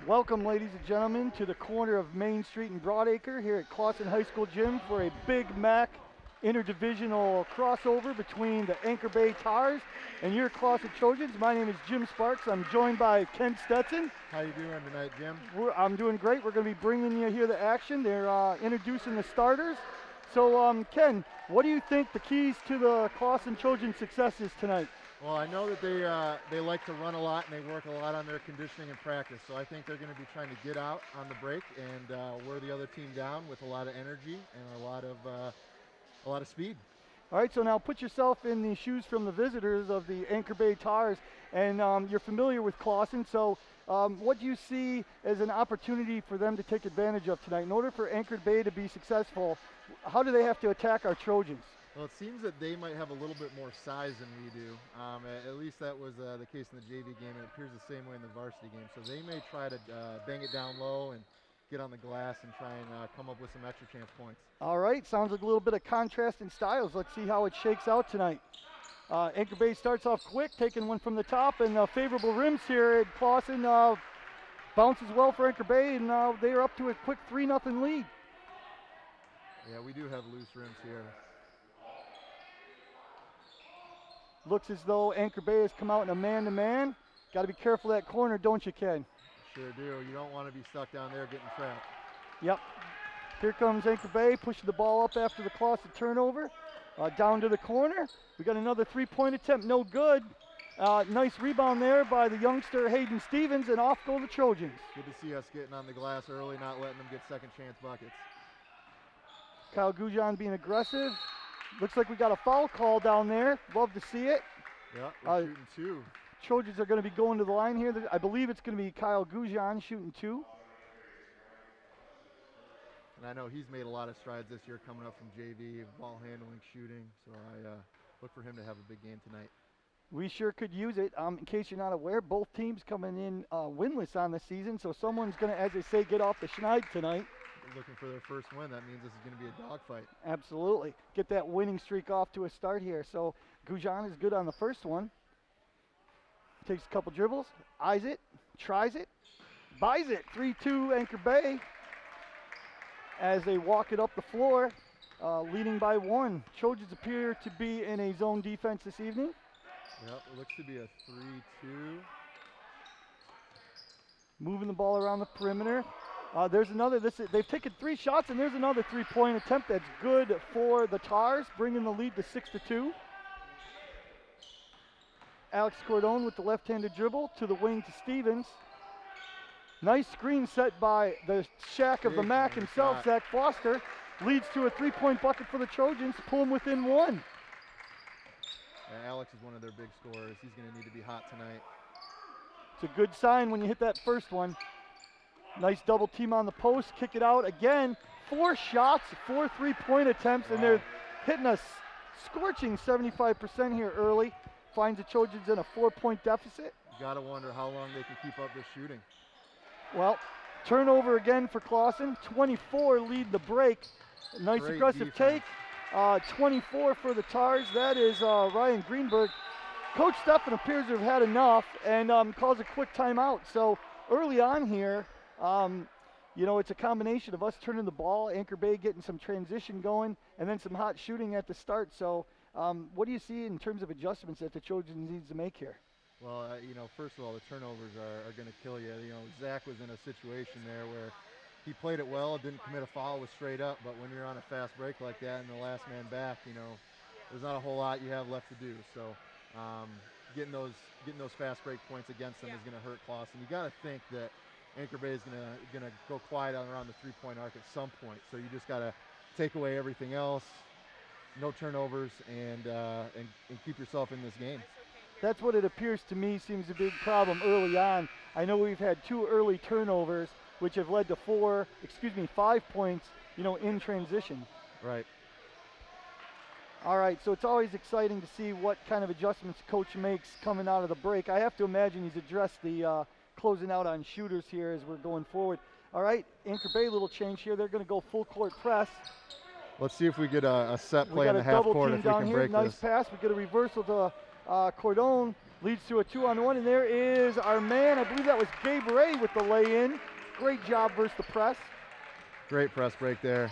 Welcome, ladies and gentlemen, to the corner of Main Street and Broadacre here at Clawson High School Gym for a Big Mac interdivisional crossover between the Anchor Bay Tars and your Clawson Trojans. My name is Jim Sparks. I'm joined by Ken Stetson. How you doing tonight, Jim? I'm doing great. We're going to be bringing you here the action. They're introducing the starters. So, Ken, what do you think the keys to the Clawson Trojan success is tonight? Well, I know that they like to run a lot and they work a lot on their conditioning and practice. So I think they're going to be trying to get out on the break and wear the other team down with a lot of energy and a lot of speed. All right, so now put yourself in the shoes from the visitors of the Anchor Bay Tars, and you're familiar with Clawson. So what do you see as an opportunity for them to take advantage of tonight? In order for Anchor Bay to be successful, how do they have to attack our Trojans? Well, it seems that they might have a little bit more size than we do. At least that was the case in the JV game, and it appears the same way in the varsity game. So they may try to bang it down low and get on the glass and try and come up with some extra chance points. All right, sounds like a little bit of contrast in styles. Let's see how it shakes out tonight. Anchor Bay starts off quick, taking one from the top, and favorable rims here at Clawson bounces well for Anchor Bay, and they are up to a quick 3-0 lead. Yeah, we do have loose rims here. Looks as though Anchor Bay has come out in a man-to-man. Got to be careful of that corner, don't you, Ken? Sure do. You don't want to be stuck down there getting trapped. Yep. Here comes Anchor Bay, pushing the ball up after the Clawson turnover. Down to the corner. We got another three-point attempt, no good. Nice rebound there by the youngster Hayden Stevens, and off go the Trojans. Good to see us getting on the glass early, not letting them get second chance buckets. Kyle Gujan being aggressive. Looks like we got a foul call down there. Love to see it. Yeah, we're shooting two. Trojans are going to be going to the line here. I believe it's going to be Kyle Gujan shooting two. And I know he's made a lot of strides this year coming up from JV, ball handling, shooting. So I look for him to have a big game tonight. We sure could use it. In case you're not aware, both teams coming in winless on the season. So someone's going to, as they say, get off the schneid tonight. Looking for their first win. That means this is going to be a dogfight. Absolutely. Get that winning streak off to a start here. So Gujan is good on the first one. Takes a couple dribbles, eyes it, tries it, buys it. 3-2 Anchor Bay as they walk it up the floor, leading by one. Trojans appear to be in a zone defense this evening. Yep, it looks to be a 3-2. Moving the ball around the perimeter. There's another, they've taken 3 shots, and there's another 3-point attempt that's good for the Tars, bringing the lead to 6-2. Alex Cordone with the left-handed dribble to the wing to Stevens. Nice screen set by the Shack of the Mac himself, Zach Foster. Leads to a 3-point bucket for the Trojans, pull them within one. Yeah, Alex is one of their big scorers. He's going to need to be hot tonight. It's a good sign when you hit that first one. Nice double team on the post, kick it out again. 4 shots, 4 3-point attempts, and they're hitting a scorching 75% here early. Finds the Trojans in a 4-point deficit. You gotta wonder how long they can keep up this shooting. Well, turnover again for Clawson. 24 lead the break. Nice Great aggressive defense. take. 24 for the Tars. That is Ryan Greenberg. Coach Steffen appears to have had enough and calls a quick timeout. So early on here, you know, it's a combination of us turning the ball, Anchor Bay getting some transition going, and then some hot shooting at the start. So what do you see in terms of adjustments that the Trojans needs to make here? Well, you know, first of all, the turnovers are going to kill you. You know, Zach was in a situation there where he played it well, didn't commit a foul, was straight up. But when you're on a fast break like that and the last man back, you know, there's not a whole lot you have left to do. So getting those fast break points against them is going to hurt Clawson. You got to think that Anchor Bay is gonna go quiet around the 3-point arc at some point. So you just got to take away everything else, no turnovers, and keep yourself in this game. That's what it appears to me seems a big problem early on. I know we've had 2 early turnovers, which have led to 5 points, you know, in transition. Right. All right, so it's always exciting to see what kind of adjustments coach makes coming out of the break. I have to imagine he's addressed the closing out on shooters here as we're going forward. All right, Anchor Bay, little change here. They're going to go full court press. Let's see if we get a set play in the half court if we can break this. Nice pass. We get a reversal to Cordone. Leads to a 2-on-1, and there is our man. I believe that was Gabe Ray with the lay-in. Great job versus the press. Great press break there.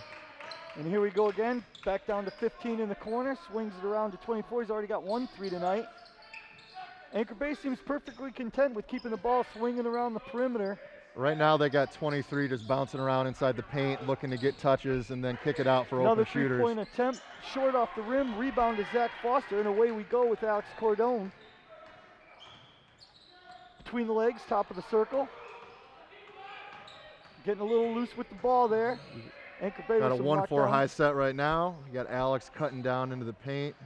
And here we go again. Back down to 15 in the corner. Swings it around to 24. He's already got 1-3 tonight. Anchor Bay seems perfectly content with keeping the ball swinging around the perimeter. Right now they got 23 just bouncing around inside the paint, looking to get touches and then kick it out for Another open shooters. Another 3-point attempt, short off the rim. Rebound to Zach Foster, and away we go with Alex Cordone. Between the legs, top of the circle. Getting a little loose with the ball there. Anchor Bay got a with some 1-4 high set right now. You got Alex cutting down into the paint.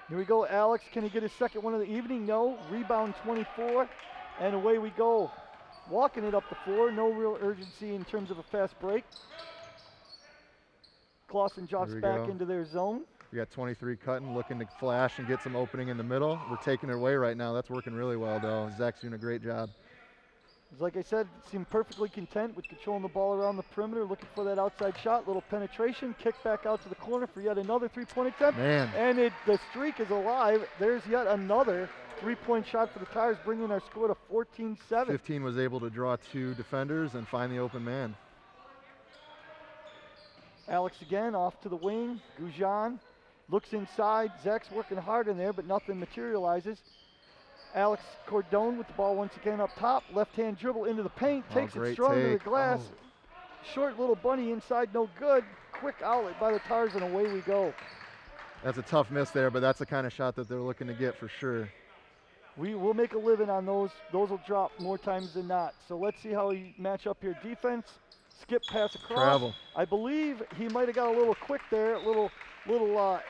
Here we go, Alex. Can he get his second one of the evening? No. Rebound 24, and away we go. Walking it up the floor. No real urgency in terms of a fast break. Claussen drops back into their zone. We got 23 cutting, looking to flash and get some opening in the middle. We're taking it away right now. That's working really well, though. Zach's doing a great job. Like I said, seemed perfectly content with controlling the ball around the perimeter, looking for that outside shot, little penetration, kick back out to the corner for yet another 3-point attempt. Man. And the streak is alive. There's yet another 3-point shot for the Tires, bringing our score to 14-7. 15 was able to draw 2 defenders and find the open man. Alex again off to the wing. Goujon looks inside. Zach's working hard in there, but nothing materializes. Alex Cordone with the ball once again up top. Left-hand dribble into the paint. Takes it strong to the glass. Short little bunny inside, no good. Quick outlet by the Tars, and away we go. That's a tough miss there, but that's the kind of shot that they're looking to get for sure. We will make a living on those. Those will drop more times than not. So let's see how we match up here. Defense, skip pass across. Travel. I believe he might have got a little quick there. A little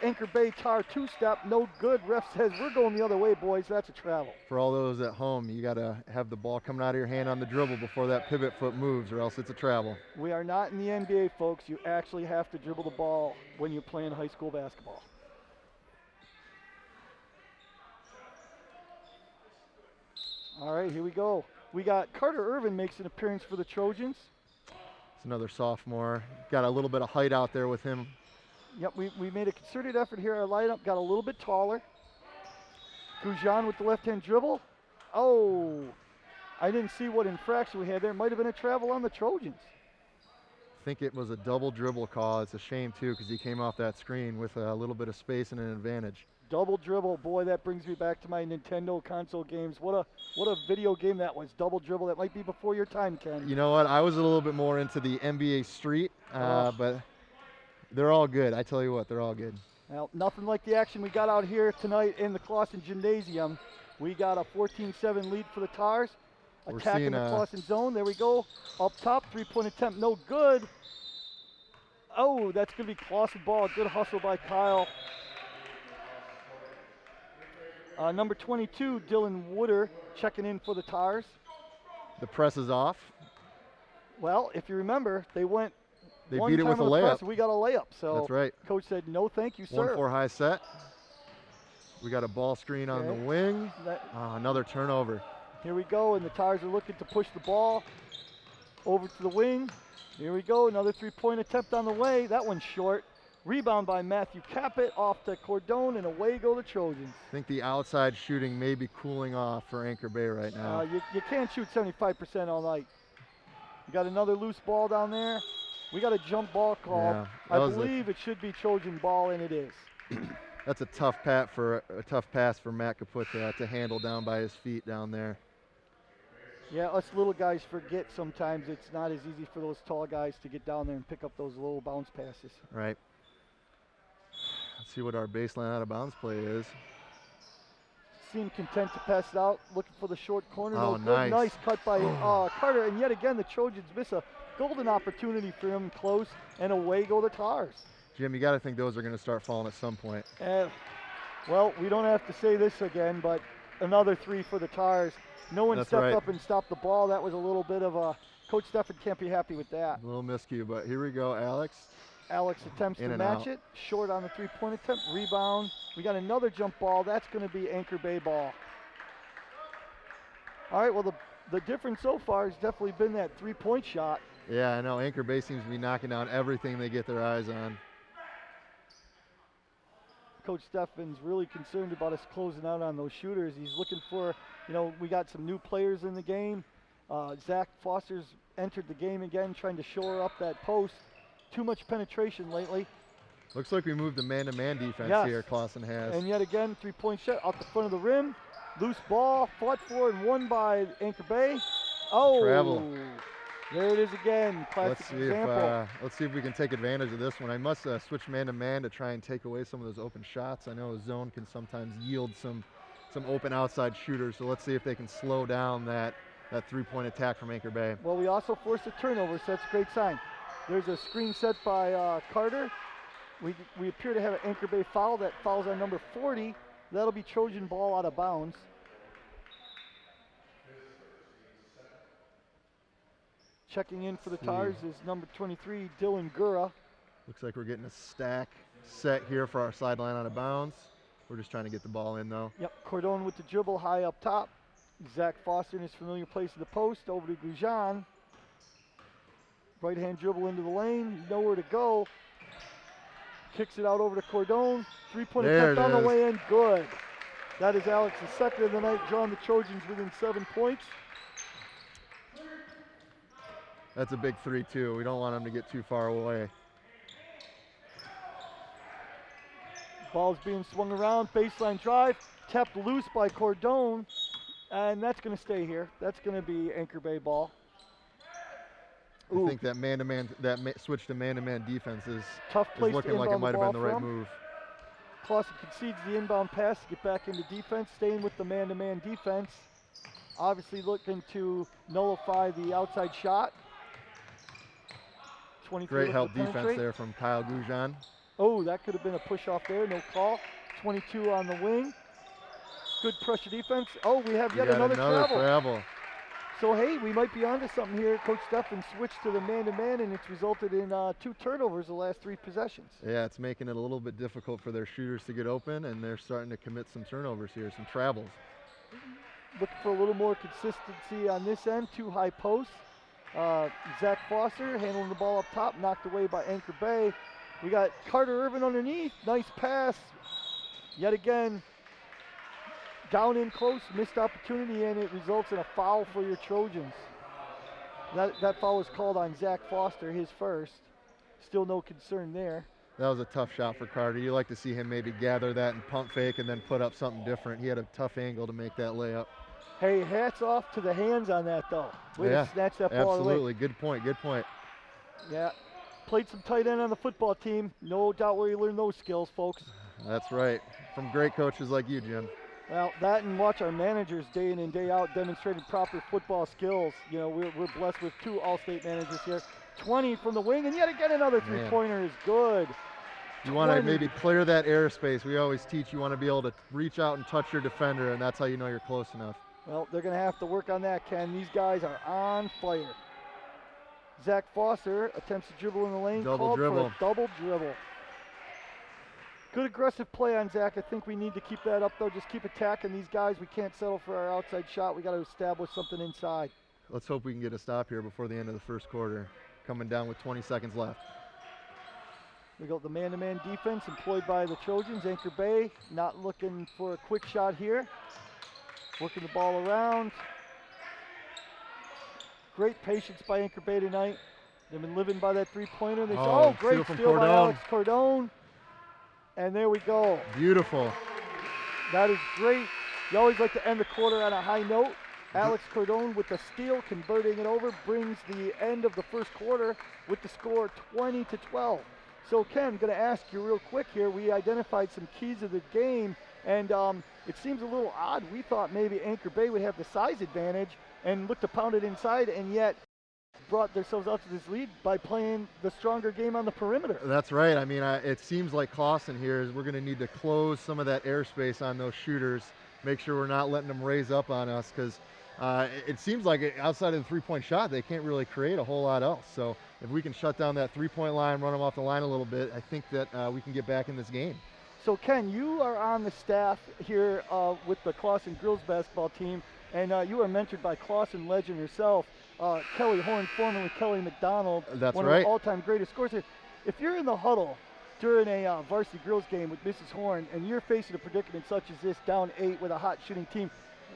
Anchor Bay Tar 2-step, no good. Ref says we're going the other way, boys. That's a travel. For all those at home, you got to have the ball coming out of your hand on the dribble before that pivot foot moves, or else it's a travel. We are not in the NBA, folks. You actually have to dribble the ball when you're playing high school basketball. All right, here we go. We got Carter Irvin makes an appearance for the Trojans. It's another sophomore. Got a little bit of height out there with him. Yep, we made a concerted effort here. Our lineup got a little bit taller. Goujon with the left-hand dribble. Oh, I didn't see what infraction we had there. Might have been a travel on the Trojans. I think it was a double dribble call. It's a shame, too, because he came off that screen with a little bit of space and an advantage. Double dribble, boy, that brings me back to my Nintendo console games. What a video game that was, double dribble. That might be before your time, Ken. You know what? I was a little bit more into the NBA Street, but they're all good. I tell you what, they're all good. Well, nothing like the action we got out here tonight in the Clawson Gymnasium. We got a 14-7 lead for the Tars. Attacking the Clawson zone. There we go. Up top, 3-point attempt, no good. Oh, that's going to be Clawson ball. Good hustle by Kyle. Number 22, Dylan Wooder, checking in for the Tars. The press is off. Well, if you remember, they went They beat it with a layup. We got a layup. So that's right. Coach said, no, thank you, sir. 1-4 high set. We got a ball screen on the wing. Another turnover. Here we go, and the Tars are looking to push the ball over to the wing. Here we go, another 3-point attempt on the way. That one's short. Rebound by Matthew Caput off to Cordone, and away go the Trojans. I think the outside shooting may be cooling off for Anchor Bay right now. You can't shoot 75% all night. You got another loose ball down there. We got a jump ball call. Yeah, I believe it should be Trojan ball, and it is. That's a tough pass for Matt Caput to handle down by his feet down there. Yeah, us little guys forget sometimes it's not as easy for those tall guys to get down there and pick up those little bounce passes. Right. Let's see what our baseline out of bounds play is. Seem content to pass it out, looking for the short corner. Oh, no good. nice. Nice cut by Carter, and yet again the Trojans miss a golden opportunity for him close, and away go the Tars. Jim, you got to think those are going to start falling at some point. Well, we don't have to say this again, but another 3 for the Tars. No one stepped up and stopped the ball. That was a little bit of a, Coach Stefford can't be happy with that. A little miscue, but here we go, Alex. Alex attempts to match it. Short on the 3-point attempt. Rebound. We got another jump ball. That's going to be Anchor Bay ball. All right, well, the difference so far has definitely been that 3-point shot. Yeah, I know. Anchor Bay seems to be knocking down everything they get their eyes on. Coach Steffen's really concerned about us closing out on those shooters. He's looking for, we got some new players in the game. Zach Foster's entered the game again, trying to shore up that post. Too much penetration lately. Looks like we moved the man-to-man defense here, Claussen has. And yet again, three-point shot out the front of the rim. Loose ball, fought for and won by Anchor Bay. Oh, travel. There it is again, classic example. Let's see if we can take advantage of this one. I must switch man-to-man to try and take away some of those open shots. I know a zone can sometimes yield some open outside shooters, so let's see if they can slow down that three-point attack from Anchor Bay. Well, we also forced a turnover, so that's a great sign. There's a screen set by Carter. We appear to have an Anchor Bay foul. That foul's on number 40. That'll be Trojan ball out of bounds. Checking in for the Tars is number 23, Dylan Gura. Looks like we're getting a stack set here for our sideline out of bounds. We're just trying to get the ball in, though. Yep, Cordone with the dribble high up top. Zach Foster in his familiar place in the post, over to Gujan. Right-hand dribble into the lane, nowhere to go. Kicks it out over to Cordone. Three-point attempt on the way in, good. That is Alex's second of the night, drawing the Trojans within 7 points. That's a big three, too. We don't want them to get too far away. Ball's being swung around, baseline drive, tapped loose by Cordone, and that's going to stay here. That's going to be Anchor Bay ball. I think that man-to-man, switch to man-to-man defense is looking like it might have been the right move. Claussen concedes the inbound pass to get back into defense, staying with the man-to-man defense. Obviously looking to nullify the outside shot. Great help defense there from Kyle Gujan. Oh, that could have been a push off there, no call. 22 on the wing. Good pressure defense. Oh, we have yet another travel. So, hey, we might be onto something here. Coach Steffen switched to the man-to-man, and it's resulted in 2 turnovers the last 3 possessions. Yeah, it's making it a little bit difficult for their shooters to get open, and they're starting to commit some turnovers here, some travels. Looking for a little more consistency on this end. 2 high posts. Zach Foster handling the ball up top, knocked away by Anchor Bay. We got Carter Irvin underneath. Nice pass. Yet again, down in close, missed opportunity, and it results in a foul for your Trojans. That foul was called on Zach Foster, his first. Still no concern there. That was a tough shot for Carter. You like to see him maybe gather that and pump fake and then put up something different. He had a tough angle to make that layup. Hey, hats off to the hands on that, though. Way to snatch that ball away. Absolutely. Good point. Yeah. Played some tight end on the football team. No doubt where you learn those skills, folks. That's right. From great coaches like you, Jim. Well, that and watch our managers day in and day out demonstrating proper football skills. You know, we're blessed with 2 all-state managers here. 20 from the wing, and yet again another three-pointer is good. You want to maybe clear that airspace. We always teach you want to be able to reach out and touch your defender, and that's how you know you're close enough. Well, they're going to have to work on that, Ken. These guys are on fire. Zach Foster attempts to dribble in the lane. Double dribble. For a double dribble. Good aggressive play on Zach. I think we need to keep that up, though. Just keep attacking these guys. We can't settle for our outside shot. We got to establish something inside. Let's hope we can get a stop here before the end of the first quarter. Coming down with 20 seconds left. We got the man-to-man defense employed by the Trojans. Anchor Bay not looking for a quick shot here. Working the ball around. Great patience by Anchor Bay tonight. They've been living by that three-pointer. Great steal by Alex Cordone. And there we go. Beautiful. That is great. You always like to end the quarter on a high note. Alex Cordone with the steal, converting it over, brings the end of the first quarter with the score 20-12. So Ken, going to ask you real quick here. We identified some keys of the game, and it seems a little odd. We thought maybe Anchor Bay would have the size advantage and look to pound it inside, and yet brought themselves out to this lead by playing the stronger game on the perimeter. That's right. I mean, it seems like Claussen here is we're going to need to close some of that airspace on those shooters, make sure we're not letting them raise up on us, because it seems like outside of the three-point shot, they can't really create a whole lot else. So if we can shut down that three-point line, run them off the line a little bit, I think that we can get back in this game. So Ken, you are on the staff here with the Clawson Girls basketball team, and you are mentored by Clawson legend herself, Kelly Horn, formerly Kelly McDonald. That's one right. of the all-time greatest scorers here. If you're in the huddle during a varsity girls game with Mrs. Horn, and you're facing a predicament such as this, down 8 with a hot shooting team,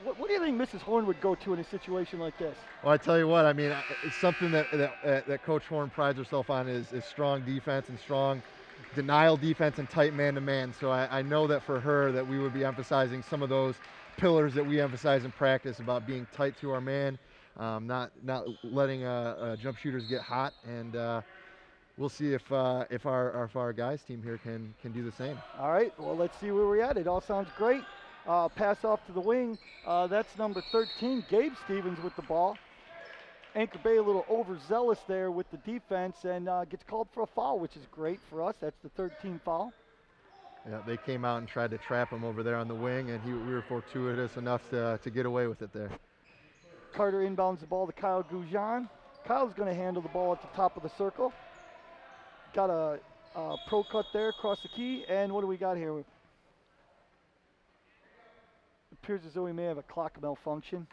what do you think Mrs. Horn would go to in a situation like this? Well, I tell you what, I mean, it's something that Coach Horn prides herself on is strong defense and strong denial defense and tight man-to-man. So I know that for her that we would be emphasizing some of those pillars that we emphasize in practice about being tight to our man, not letting jump shooters get hot, and we'll see if our guys team here can do the same. All right, well, let's see where we're at. It all sounds great. Pass off to the wing. That's number 13, Gabe Stevens with the ball. Anchor Bay a little overzealous there with the defense and gets called for a foul, which is great for us. That's the 13th foul. Yeah, they came out and tried to trap him over there on the wing, and we were fortuitous enough to get away with it there. Carter inbounds the ball to Kyle Goujon. Kyle's going to handle the ball at the top of the circle. Got a pro cut there across the key, and what do we got here? It appears as though we may have a clock malfunction.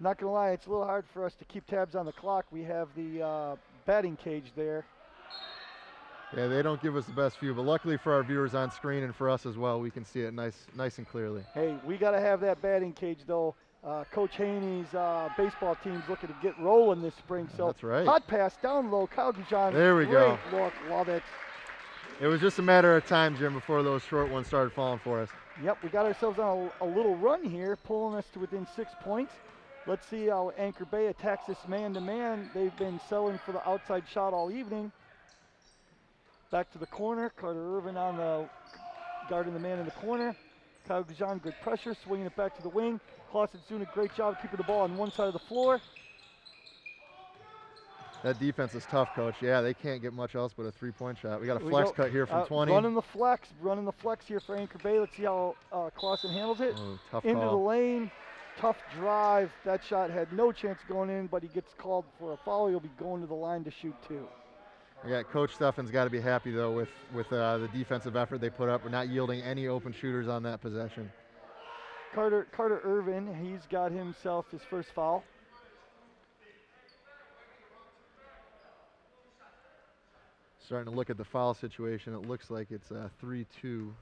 Not going to lie, it's a little hard for us to keep tabs on the clock. We have the batting cage there. Yeah, they don't give us the best view, but luckily for our viewers on screen and for us as well, we can see it nice and clearly. Hey, we got to have that batting cage, though. Coach Haney's baseball team's looking to get rolling this spring. So that's right. Hot pass down low. Kyle Goujon. There we go. Look, love it. It was just a matter of time, Jim, before those short ones started falling for us. Yep, we got ourselves on a little run here, pulling us to within 6 points. Let's see how Anchor Bay attacks this man-to-man. They've been selling for the outside shot all evening. Back to the corner. Carter Irvin on the guarding the man in the corner. Kyle Goujon, good pressure, swinging it back to the wing. Claussen's doing a great job keeping the ball on one side of the floor. That defense is tough, Coach. Yeah, they can't get much else but a three-point shot. We got a flex cut here from 20. Running the flex here for Anchor Bay. Let's see how Claussen handles it. Oh, tough Into call. the lane. Tough drive. That shot had no chance going in, but he gets called for a foul. He'll be going to the line to shoot two. Yeah, Coach Steffen's got to be happy, though, with the defensive effort they put up. We're not yielding any open shooters on that possession. Carter Irvin, he's got himself his first foul. Starting to look at the foul situation, it looks like it's 3-2 in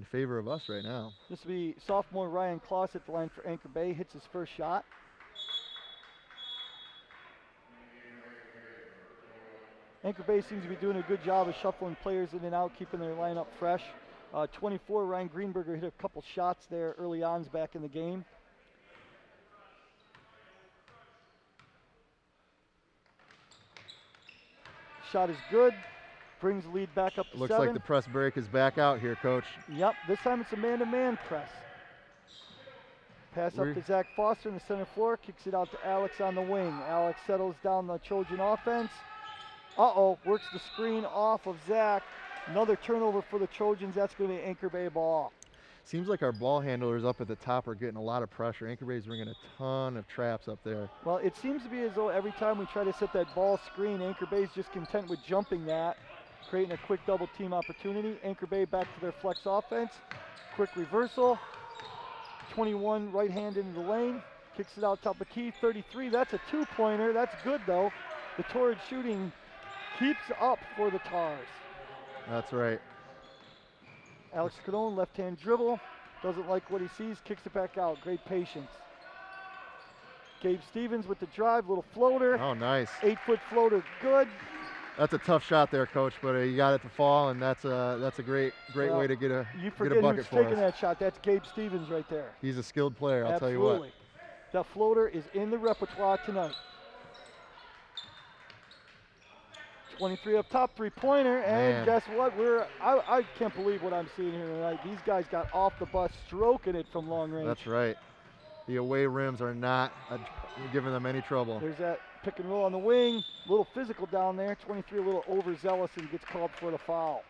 favor of us right now. This will be sophomore Ryan Claussen at the line for Anchor Bay. Hits his first shot. Anchor Bay seems to be doing a good job of shuffling players in and out, keeping their lineup fresh. 24, Ryan Greenberger hit a couple shots there early on back in the game. Shot is good. Brings the lead back up to 7. Looks like the press break is back out here, Coach. Yep, this time it's a man-to-man press. Pass up to Zach Foster in the center floor, kicks it out to Alex on the wing. Alex settles down the Trojan offense. Works the screen off of Zach. Another turnover for the Trojans. That's going to be Anchor Bay ball. Seems like our ball handlers up at the top are getting a lot of pressure. Anchor Bay's bringing a ton of traps up there. Well, it seems to be as though every time we try to set that ball screen, Anchor Bay's just content with jumping that, creating a quick double team opportunity. Anchor Bay back to their flex offense. Quick reversal. 21 right hand into the lane. Kicks it out top of the key. 33, that's a two-pointer. That's good, though. The torrid shooting keeps up for the Tars. That's right. Alex Cadone, left-hand dribble. Doesn't like what he sees, kicks it back out. Great patience. Gabe Stevens with the drive, little floater. Oh, nice. 8-foot floater, good. That's a tough shot there, Coach, but you got it to fall, and that's a great way to get a bucket for us. You forget who's taking that shot. That's Gabe Stevens right there. He's a skilled player, I'll tell you what. That floater is in the repertoire tonight. 23 up top, three-pointer, and guess what? I can't believe what I'm seeing here tonight. These guys got off the bus stroking it from long range. That's right. The away rims are not giving them any trouble. There's that pick and roll on the wing. A little physical down there. 23 a little overzealous and gets called for the foul.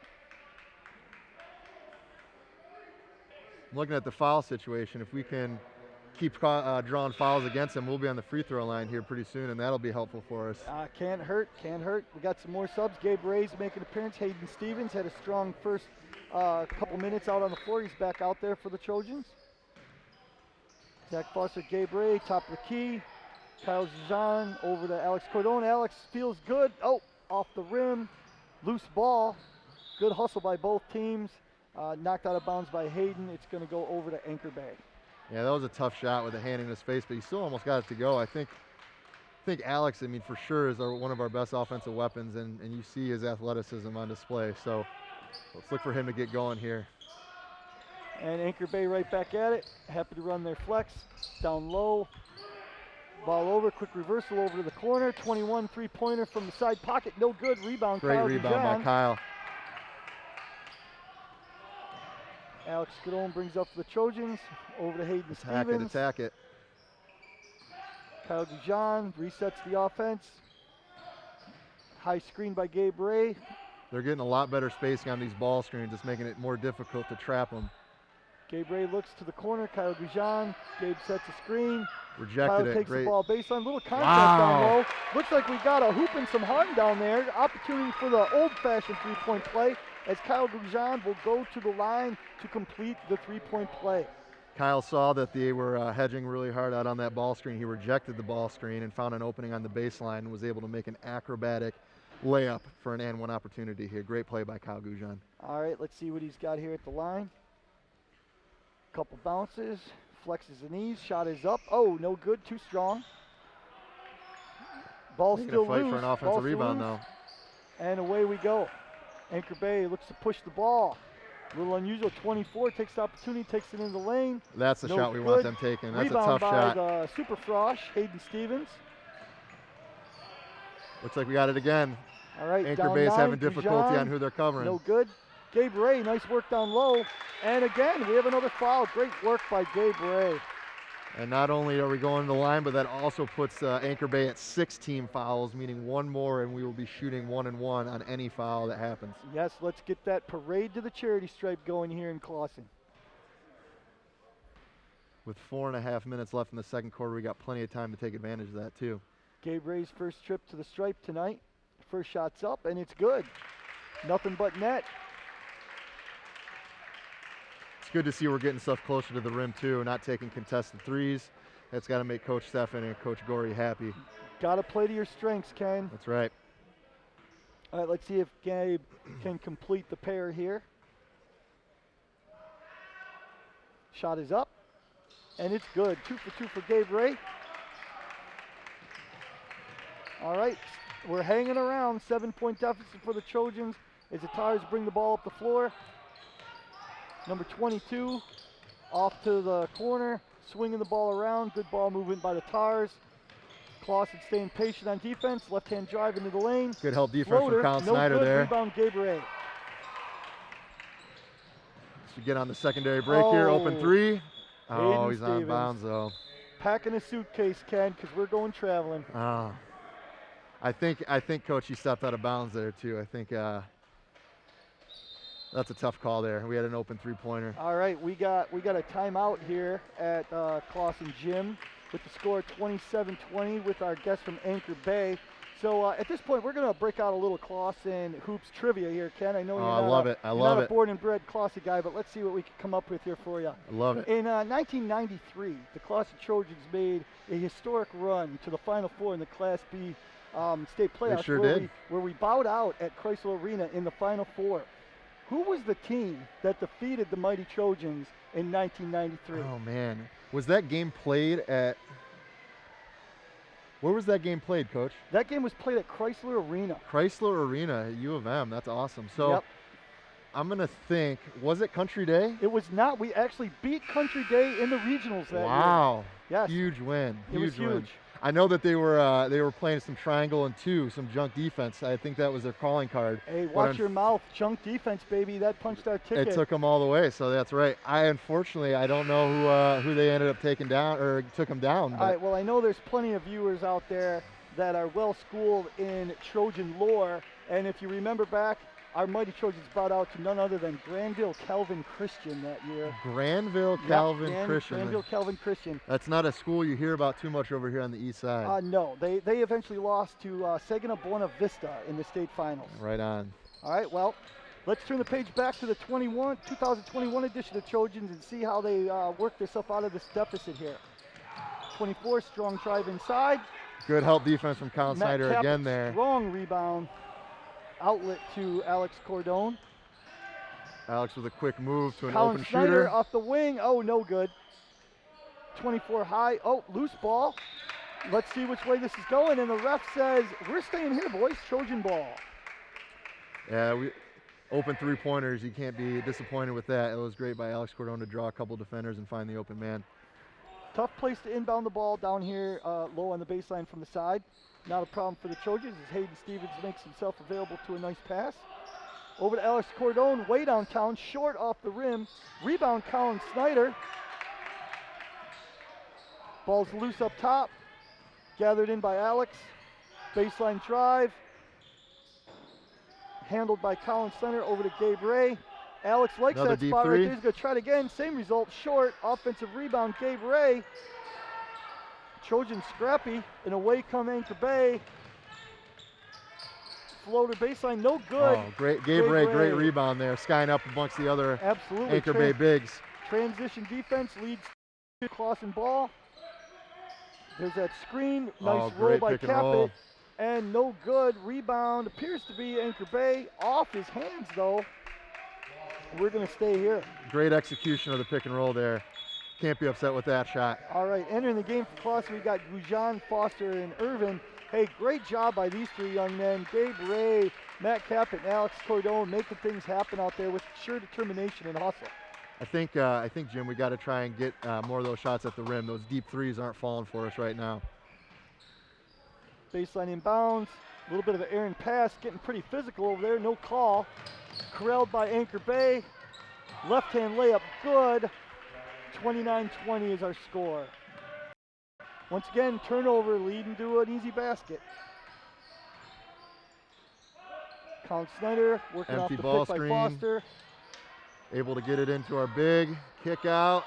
Looking at the foul situation, if we can keep drawing fouls against them, we'll be on the free throw line here pretty soon, and that'll be helpful for us. Can't hurt. We got some more subs. Gabe Ray's making an appearance. Hayden Stevens had a strong first couple minutes out on the floor. He's back out there for the Trojans. Zach Foster, Gabe Ray, top of the key. Kyle Jean over to Alex Cordone. Alex feels good. Oh, off the rim. Loose ball. Good hustle by both teams. Knocked out of bounds by Hayden. It's going to go over to Anchor Bay. Yeah, that was a tough shot with a hand in his face, but he still almost got it to go. I think Alex, I mean, for sure is one of our best offensive weapons, and you see his athleticism on display. So let's look for him to get going here. And Anchor Bay right back at it. Happy to run their flex. Down low. Ball over. Quick reversal over to the corner. 21 three-pointer from the side pocket. No good. Rebound. Great Kyle rebound Dujan. by Kyle. Alex Goodome brings up the Trojans. Over to Hayden Stevens. Attack it. Kyle Dujan resets the offense. High screen by Gabe Ray. They're getting a lot better spacing on these ball screens. It's making it more difficult to trap them. Gabe Ray looks to the corner. Kyle Dujan. Gabe sets a screen. Rejected Kyle it. takes Great. the ball baseline. Little contact down low. Looks like we got a hoop and some harm down there. Opportunity for the old-fashioned three-point play as Kyle Dujan will go to the line to complete the three-point play. Kyle saw that they were hedging really hard out on that ball screen. He rejected the ball screen and found an opening on the baseline and was able to make an acrobatic layup for an and one opportunity here. Great play by Kyle Dujan. All right, let's see what he's got here at the line. Couple bounces, flexes the knees, shot is up. Oh, no good, too strong. Ball still fight loose. for an offensive rebound though. And away we go. Anchor Bay looks to push the ball. A little unusual. 24 takes the opportunity, takes it in the lane. That's the shot we want them taking. That's Rebound a tough shot. by the Super Frosh, Hayden Stevens. Looks like we got it again. All right, Anchor down Bay is 9, having difficulty Dujan. on who they're covering. No good. Gabe Ray, nice work down low. And again, we have another foul. Great work by Gabe Ray. And not only are we going to the line, but that also puts Anchor Bay at 6 team fouls, meaning one more, and we will be shooting 1-1 on any foul that happens. Yes, let's get that parade to the charity stripe going here in Clawson. With 4.5 minutes left in the second quarter, we got plenty of time to take advantage of that too. Gabe Ray's first trip to the stripe tonight. First shot's up, and it's good. Nothing but net. It's good to see we're getting stuff closer to the rim too, not taking contested threes. That's got to make Coach Stefan and Coach Gorey happy. Got to play to your strengths, Ken. That's right. All right, let's see if Gabe can complete the pair here. Shot is up, and it's good. 2 for 2 for Gabe Ray. All right, we're hanging around. 7-point deficit for the Trojans as the Tars bring the ball up the floor. Number 22 off to the corner, swinging the ball around. Good ball movement by the Tars. Claussen staying patient on defense. Left-hand drive into the lane. Good help defense from Colin Snyder good. there. Rebound, Gabe Ray. Should get on the secondary break here. Open three. Oh, he's on bounds though. Packing a suitcase, Ken, because we're going traveling. Oh. I think Coach, he stepped out of bounds there too. I think that's a tough call there. We had an open three-pointer. All right, we got a timeout here at Clawson Gym with the score 27-20 with our guest from Anchor Bay. So at this point, we're going to break out a little Clawson hoops trivia here, Ken. I know you're not a born and bred Clawson guy, but let's see what we can come up with here for you. I love it. In 1993, the Clawson Trojans made a historic run to the Final Four in the Class B state playoffs. They sure did. Where we bowed out at Chrysler Arena in the Final Four. Who was the team that defeated the mighty Trojans in 1993? Oh, man. Was that game played at – where was that game played, Coach? That game was played at Chrysler Arena. Chrysler Arena at U of M. That's awesome. So yep. I'm going to think, was it Country Day? It was not. We actually beat Country Day in the regionals that year. Wow. Yes. Huge win. It was huge. I know that they were playing some triangle and 2, some junk defense. I think that was their calling card. Hey, watch your mouth. Junk defense, baby. That punched our ticket. It took them all the way, so that's right. Unfortunately, I don't know who they ended up taking down or took them down. All right, well, I know there's plenty of viewers out there that are well-schooled in Trojan lore, and if you remember back, our mighty Trojans bowed out to none other than Granville Calvin Christian that year. Granville Calvin Christian. Granville Calvin Christian. That's not a school you hear about too much over here on the east side. No, they eventually lost to Saginaw Buena Vista in the state finals. Right on. All right, well, let's turn the page back to the 2021 edition of Trojans and see how they work themselves out of this deficit here. 24, strong drive inside. Good help defense from Colin Snyder again there. Strong rebound. outlet to Alex Cordone. Alex with a quick move to an Colin open Snyder shooter. off the wing. Oh, no good. 24 high. Oh, loose ball. Let's see which way this is going. And the ref says, we're staying here, boys. Trojan ball. Yeah, open three-pointers. You can't be disappointed with that. It was great by Alex Cordone to draw a couple defenders and find the open man. Tough place to inbound the ball down here low on the baseline from the side. Not a problem for the Trojans as Hayden Stevens makes himself available to a nice pass. Over to Alex Cordone, way downtown, short off the rim. Rebound, Colin Snyder. Ball's loose up top. Gathered in by Alex. Baseline drive. Handled by Colin Snyder over to Gabe Ray. Alex likes Another that deep spot right three. there. He's going to try it again. Same result, short. Offensive rebound, Gabe Ray. Trojan scrappy. And away come Anchor Bay. Floater baseline, no good. Oh, great. Gabe Ray, great rebound there. Skying up amongst the other Absolutely. Anchor Bay bigs. Transition defense leads to Clawson ball. There's that screen. Nice roll by Capit. And no good. Rebound appears to be Anchor Bay. Off his hands, though. We're going to stay here. Great execution of the pick and roll there. Can't be upset with that shot. All right, entering the game for Claussen, we got Gujan, Foster, and Irvin. Hey, great job by these three young men. Gabe Ray, Matt Capit, and Alex Cordone making things happen out there with sheer determination and hustle. I think, Jim, we got to try and get more of those shots at the rim. Those deep threes aren't falling for us right now. Baseline inbounds. A little bit of an errant pass, getting pretty physical over there. No call. Corralled by Anchor Bay. Left-hand layup, good. 29-20 is our score. Once again, turnover leading to an easy basket. Colin Snyder working Empty off the ball pick screen. by Foster. Able to get it into our big. Kick out.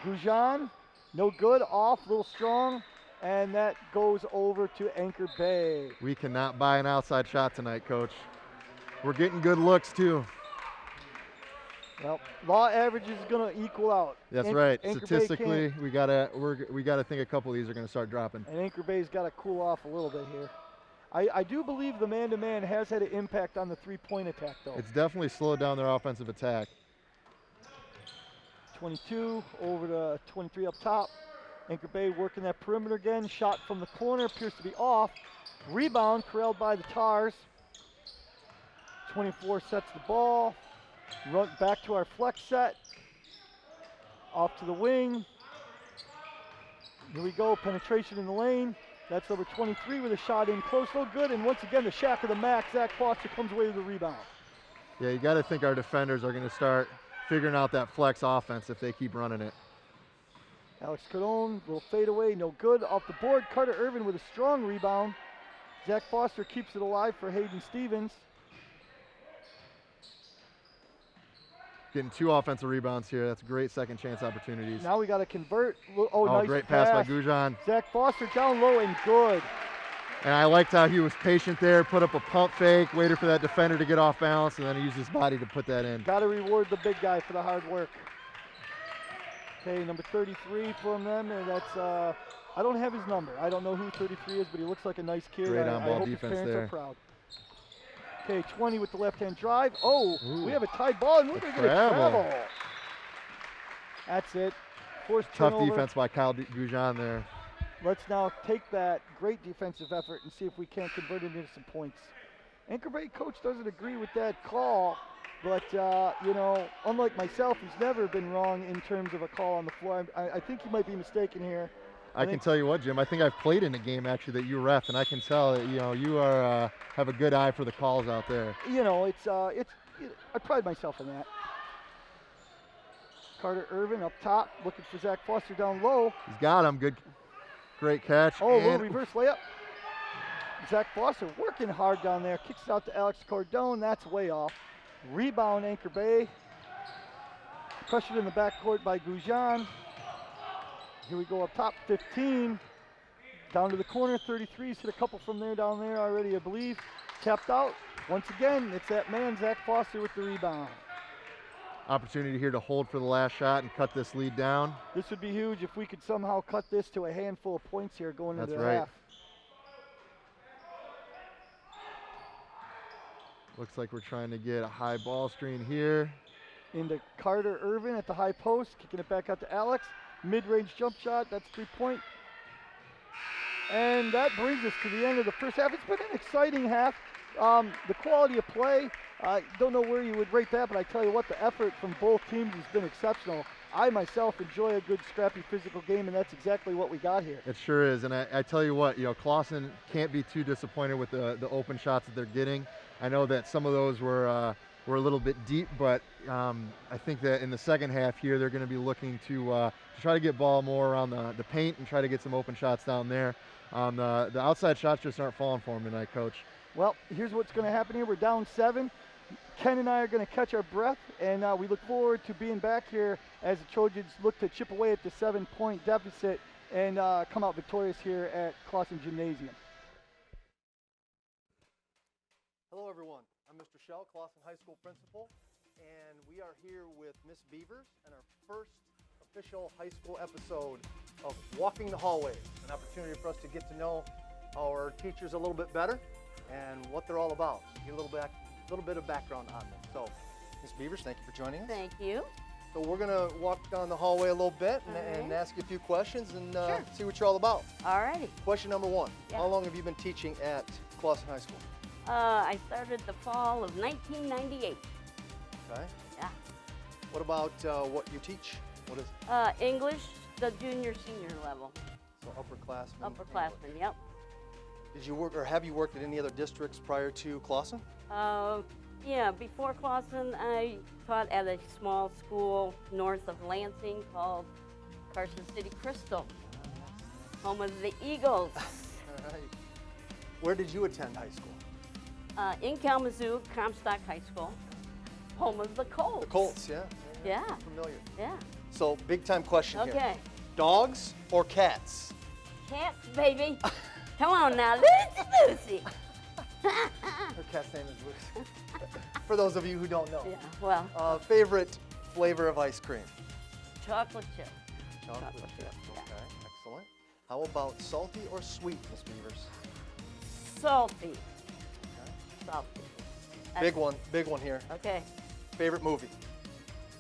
Gujan, no good, off, a little strong, and that goes over to Anchor Bay. We cannot buy an outside shot tonight, Coach. We're getting good looks, too. Well, law average is going to equal out. That's right. Statistically, we gotta think a couple of these are going to start dropping. And Anchor Bay's got to cool off a little bit here. I do believe the man-to-man has had an impact on the three-point attack, though. It's definitely slowed down their offensive attack. 22 over to 23 up top. Anchor Bay working that perimeter again. Shot from the corner appears to be off. Rebound corralled by the Tars. 24 sets the ball. Run back to our flex set. Off to the wing. Here we go, penetration in the lane. That's number 23 with a shot in close, no good. And once again, the shack of the MAC, Zach Foster comes away with the rebound. Yeah, you got to think our defenders are going to start figuring out that flex offense if they keep running it. Alex Cordone, little fadeaway, no good. Off the board, Carter Irvin with a strong rebound. Zach Foster keeps it alive for Hayden Stevens. Getting 2 offensive rebounds here. That's great second chance opportunities. Now we got to convert. Oh, nice great pass by Gujan. Zach Foster down low and good. And I liked how he was patient there, put up a pump fake, waited for that defender to get off balance, and then he used his body to put that in. Got to reward the big guy for the hard work. Okay, number 33 from them, and that's, I don't have his number. I don't know who 33 is, but he looks like a nice kid. Great I on-ball hope defense his parents there. are proud. Okay, 20 with the left-hand drive. Oh, Ooh. we have a tied ball, and we're going to get a travel. That's it. Forced Tough turnover. defense by Kyle Gujan there. Let's now take that great defensive effort and see if we can't convert it into some points. Anchor Bay coach doesn't agree with that call, but, you know, unlike myself, he's never been wrong in terms of a call on the floor. I think he might be mistaken here. I can tell you what, Jim, I think I've played in a game actually that you ref, and I can tell that, you know, you are have a good eye for the calls out there. You know, I pride myself in that. Carter Irvin up top, looking for Zach Foster down low. He's got him. Good, great catch. Oh, a little reverse layup. Zach Foster working hard down there. Kicks it out to Alex Cordone. That's way off. Rebound, Anchor Bay. Pressured in the backcourt by Gujan. Here we go up top, 15. Down to the corner, 33's hit a couple from there down there already, I believe. Tapped out. Once again, it's that man, Zach Foster, with the rebound. Opportunity here to hold for the last shot and cut this lead down. This would be huge if we could somehow cut this to a handful of points here going into the half. Looks like we're trying to get a high ball screen here. Into Carter Irvin at the high post, kicking it back out to Alex. Mid-range jump shot, that's 3-point. And that brings us to the end of the first half. It's been an exciting half. The quality of play, I don't know where you would rate that, but I tell you what, the effort from both teams has been exceptional. I myself enjoy a good scrappy physical game, and that's exactly what we got here. It sure is, and I tell you what, Claussen can't be too disappointed with the open shots that they're getting. I know that some of those were a little bit deep, but I think that in the second half here, they're going to be looking to try to get ball more around the paint and try to get some open shots down there. The outside shots just aren't falling for them tonight, Coach. Well, here's what's going to happen here. We're down 7. Ken and I are going to catch our breath, and we look forward to being back here as the Trojans look to chip away at the 7-point deficit and come out victorious here at Clawson Gymnasium. Hello everyone, I'm Mr. Shell, Clawson High School Principal, and we are here with Miss Beavers and our first official high school episode of Walking the Hallways, an opportunity for us to get to know our teachers a little bit better and what they're all about. Get a little bit of background on them. So, Miss Beavers, thank you for joining us. Thank you. So we're going to walk down the hallway a little bit and ask you a few questions and Sure. see what you're all about. All righty. Question number 1, Yeah. How long have you been teaching at Clawson High School? I started the fall of 1998. Okay. Yeah. What about what you teach? What is English, the junior, senior level. so upperclassmen? Upperclassmen, yep. Did you work or have you worked at any other districts prior to Clawson? Yeah, before Claussen, I taught at a small school north of Lansing called Carson City Crystal, home of the Eagles. All right. Where did you attend high school? In Kalamazoo, Comstock High School, home of the Colts. The Colts, yeah. Yeah. Familiar. Yeah. So big time question here. Okay. Dogs or cats? Cats, baby. Come on now, Lucy. Her cat's name is Lucy. For those of you who don't know. Yeah, well, Favorite flavor of ice cream? chocolate chip. Chocolate Chocolate chip. chip, yeah. Okay, excellent. How about salty or sweet, Miss Beavers? Salty. Okay. Salty. Big one here. Okay. Favorite movie?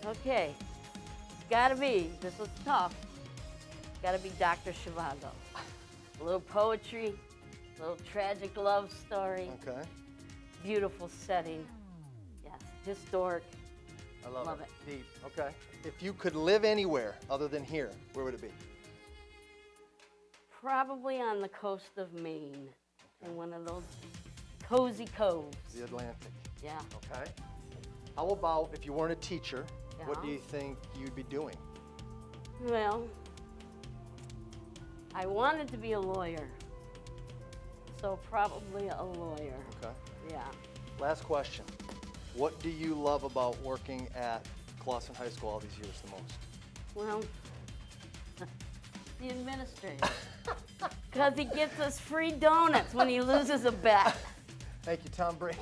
Okay. It's gotta be, this was tough. It's gotta be Dr. Zhivago. A little poetry, a little tragic love story, Okay. beautiful setting. Yes, historic. I love Love it. Deep. Okay. If you could live anywhere other than here, where would it be? Probably on the coast of Maine, in one of those cozy coves. The Atlantic. Yeah. Okay. How about if you weren't a teacher, what Yeah. do you think you'd be doing? Well, I wanted to be a lawyer, so probably a lawyer. Okay. Yeah. Last question. What do you love about working at Clawson High School all these years the most? Well, the administrator. Because he gets us free donuts when he loses a bet. Thank you, Tom Brady.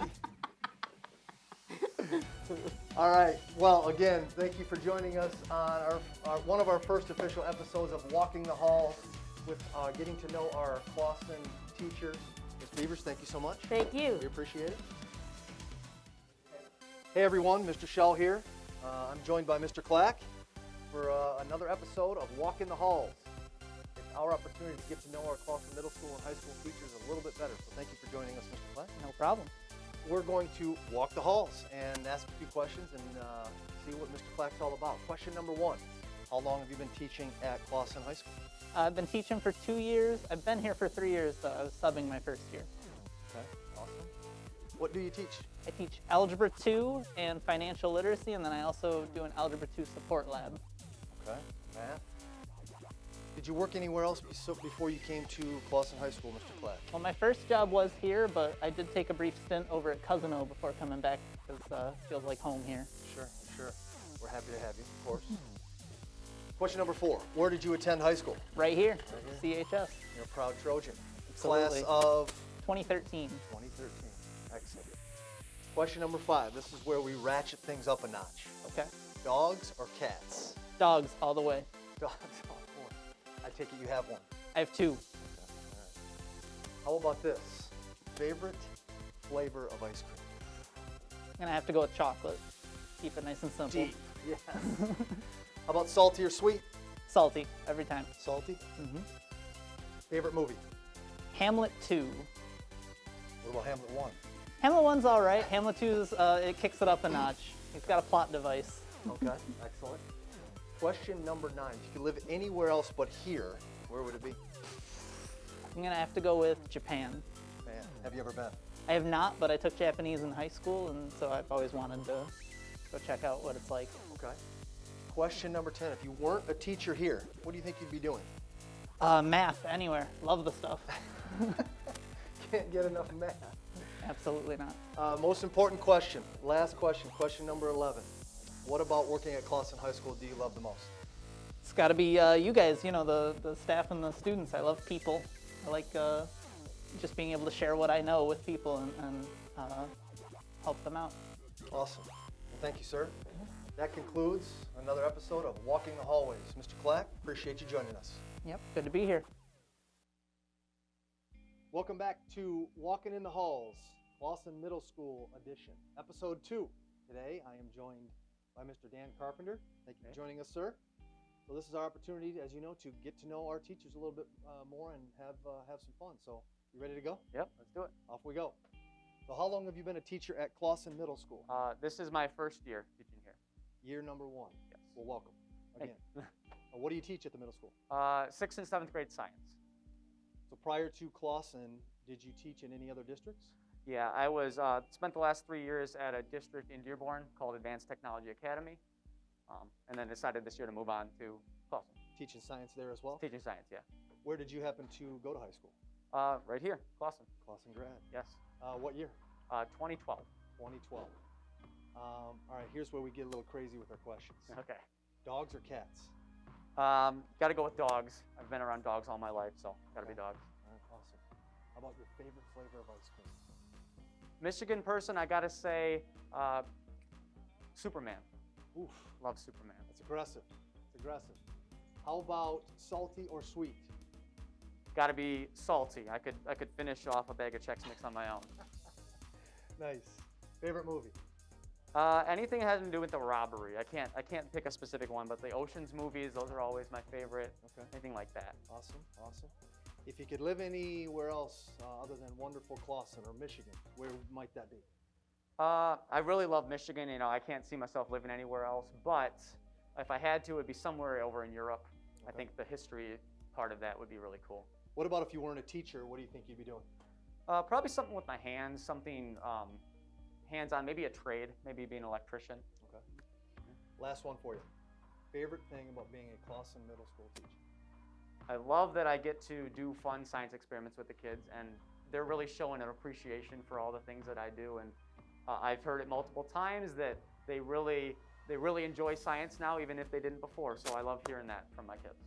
All right. Well, again, thank you for joining us on one of our first official episodes of Walking the Halls with getting to know our Clawson teachers. Ms. Beavers, thank you so much. Thank you. We appreciate it. Hey everyone, Mr. Shell here. I'm joined by Mr. Clack for another episode of Walking the Halls. It's our opportunity to get to know our Clawson Middle School and High School teachers a little bit better. So thank you for joining us, Mr. Clack. No problem. We're going to walk the halls and ask a few questions and see what Mr. Clack's all about. Question number 1, how long have you been teaching at Clawson High School? I've been teaching for 2 years. I've been here for 3 years, though. I was subbing my first year. Okay, awesome. What do you teach? I teach Algebra 2 and Financial Literacy, and then I also do an Algebra 2 support lab. Okay, math. Did you work anywhere else before you came to Clawson High School, Mr. Clack? Well, my first job was here, but I did take a brief stint over at Cousino before coming back, because it feels like home here. Sure. We're happy to have you, of course. Question number 4, where did you attend high school? Right here, CHS, You're a proud Trojan. Absolutely. Class of 2013. 2013. Excellent. Question number 5, this is where we ratchet things up a notch. Okay. Dogs or cats? Dogs all the way. Dogs. Oh, boy. I take it you have one. I have 2. How about this? Favorite flavor of ice cream? gonna have to go with chocolate. Keep it nice and simple. D. Yes. How about salty or sweet? Salty, every time. Salty. Favorite movie? Hamlet 2. What about Hamlet 1? Hamlet 1's all right. Hamlet 2's, it kicks it up a notch. It's got a plot device. Okay, excellent. Question number 9. If you could live anywhere else but here, where would it be? I'm gonna have to go with Japan. Man, have you ever been? I have not, but I took Japanese in high school, and so I've always wanted to go check out what it's like. Okay. Question number 10. If you weren't a teacher here, what do you think you'd be doing? Math, anywhere. Love the stuff. Can't get enough math. Absolutely not. Most important question. Last question. Question number 11. What about working at Clawson High School do you love the most? It's got to be you guys, you know, the staff and the students. I love people. I like just being able to share what I know with people and help them out. Awesome. Well, thank you, sir. That concludes another episode of Walking the Hallways. Mr. Clack, appreciate you joining us. Yep, good to be here. Welcome back to Walking in the Halls, Clawson Middle School edition, episode 2. Today I am joined by Mr. Dan Carpenter. Thank you for joining us, sir. So this is our opportunity, as you know, to get to know our teachers a little bit more and have some fun. So you ready to go? Yep, let's do it. Off we go. So how long have you been a teacher at Clawson Middle School? This is my first year teaching here. Year number 1. Yes. Well, welcome again. Thank What do you teach at the middle school? 6th and 7th grade science. So prior to Clawson, did you teach in any other districts? Yeah, I was spent the last 3 years at a district in Dearborn called Advanced Technology Academy, and then decided this year to move on to Clawson. Teaching science there as well? Teaching science, yeah. Where did you happen to go to high school? Right here, Clawson. Clawson grad. Yes. What year? 2012. 2012. All right, here's where we get a little crazy with our questions. Okay. Dogs or cats? Got to go with dogs. I've been around dogs all my life, so got to be dogs. All right, awesome. How about your favorite flavor of ice cream? Michigan person, I got to say Superman. Oof, Love Superman. that's aggressive. It's aggressive. How about salty or sweet? Got to be salty. I could finish off a bag of Chex Mix on my own. Nice. Favorite movie? Anything that has to do with the robbery. I can't pick a specific one, but the Ocean's movies, those are always my favorite. Okay. Anything like that. Awesome, awesome. If you could live anywhere else other than wonderful Clawson or Michigan, where might that be? I really love Michigan. You know, I can't see myself living anywhere else, but if I had to, it'd be somewhere over in Europe. I think the history part of that would be really cool. What about if you weren't a teacher? What do you think you'd be doing? Probably something with my hands, something hands-on, maybe a trade, maybe being an electrician. Okay. Last one for you. Favorite thing about being a Clawson Middle School teacher? I love that I get to do fun science experiments with the kids, and they're really showing an appreciation for all the things that I do. And I've heard it multiple times that they really enjoy science now, even if they didn't before. So I love hearing that from my kids.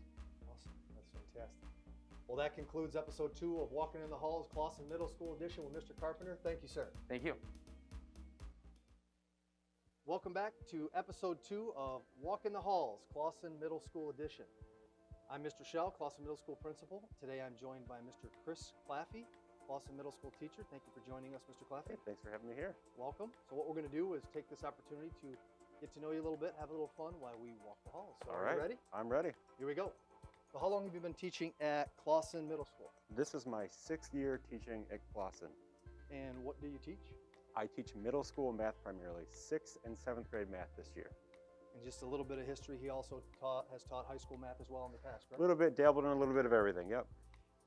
Awesome. That's fantastic. Well, that concludes episode 2 of Walking in the Halls, Clawson Middle School edition with Mr. Carpenter. Thank you, sir. Thank you. Welcome back to episode 2 of Walk in the Halls, Clawson Middle School edition. I'm Mr. Shell, Clawson Middle School principal. Today I'm joined by Mr. Chris Claffey, Clawson Middle School teacher. Thank you for joining us, Mr. Claffey. Hey, thanks for having me here. Welcome. So what we're going to do is take this opportunity to get to know you a little bit, have a little fun while we walk the halls. So All are right. you ready? I'm ready. Here we go. So how long have you been teaching at Clawson Middle School? This is my 6th year teaching at Clawson. And what do you teach? I teach middle school math primarily, 6th and 7th grade math this year. And just a little bit of history, he also has taught high school math as well in the past, A correct? little bit, dabbled in a little bit of everything, yep.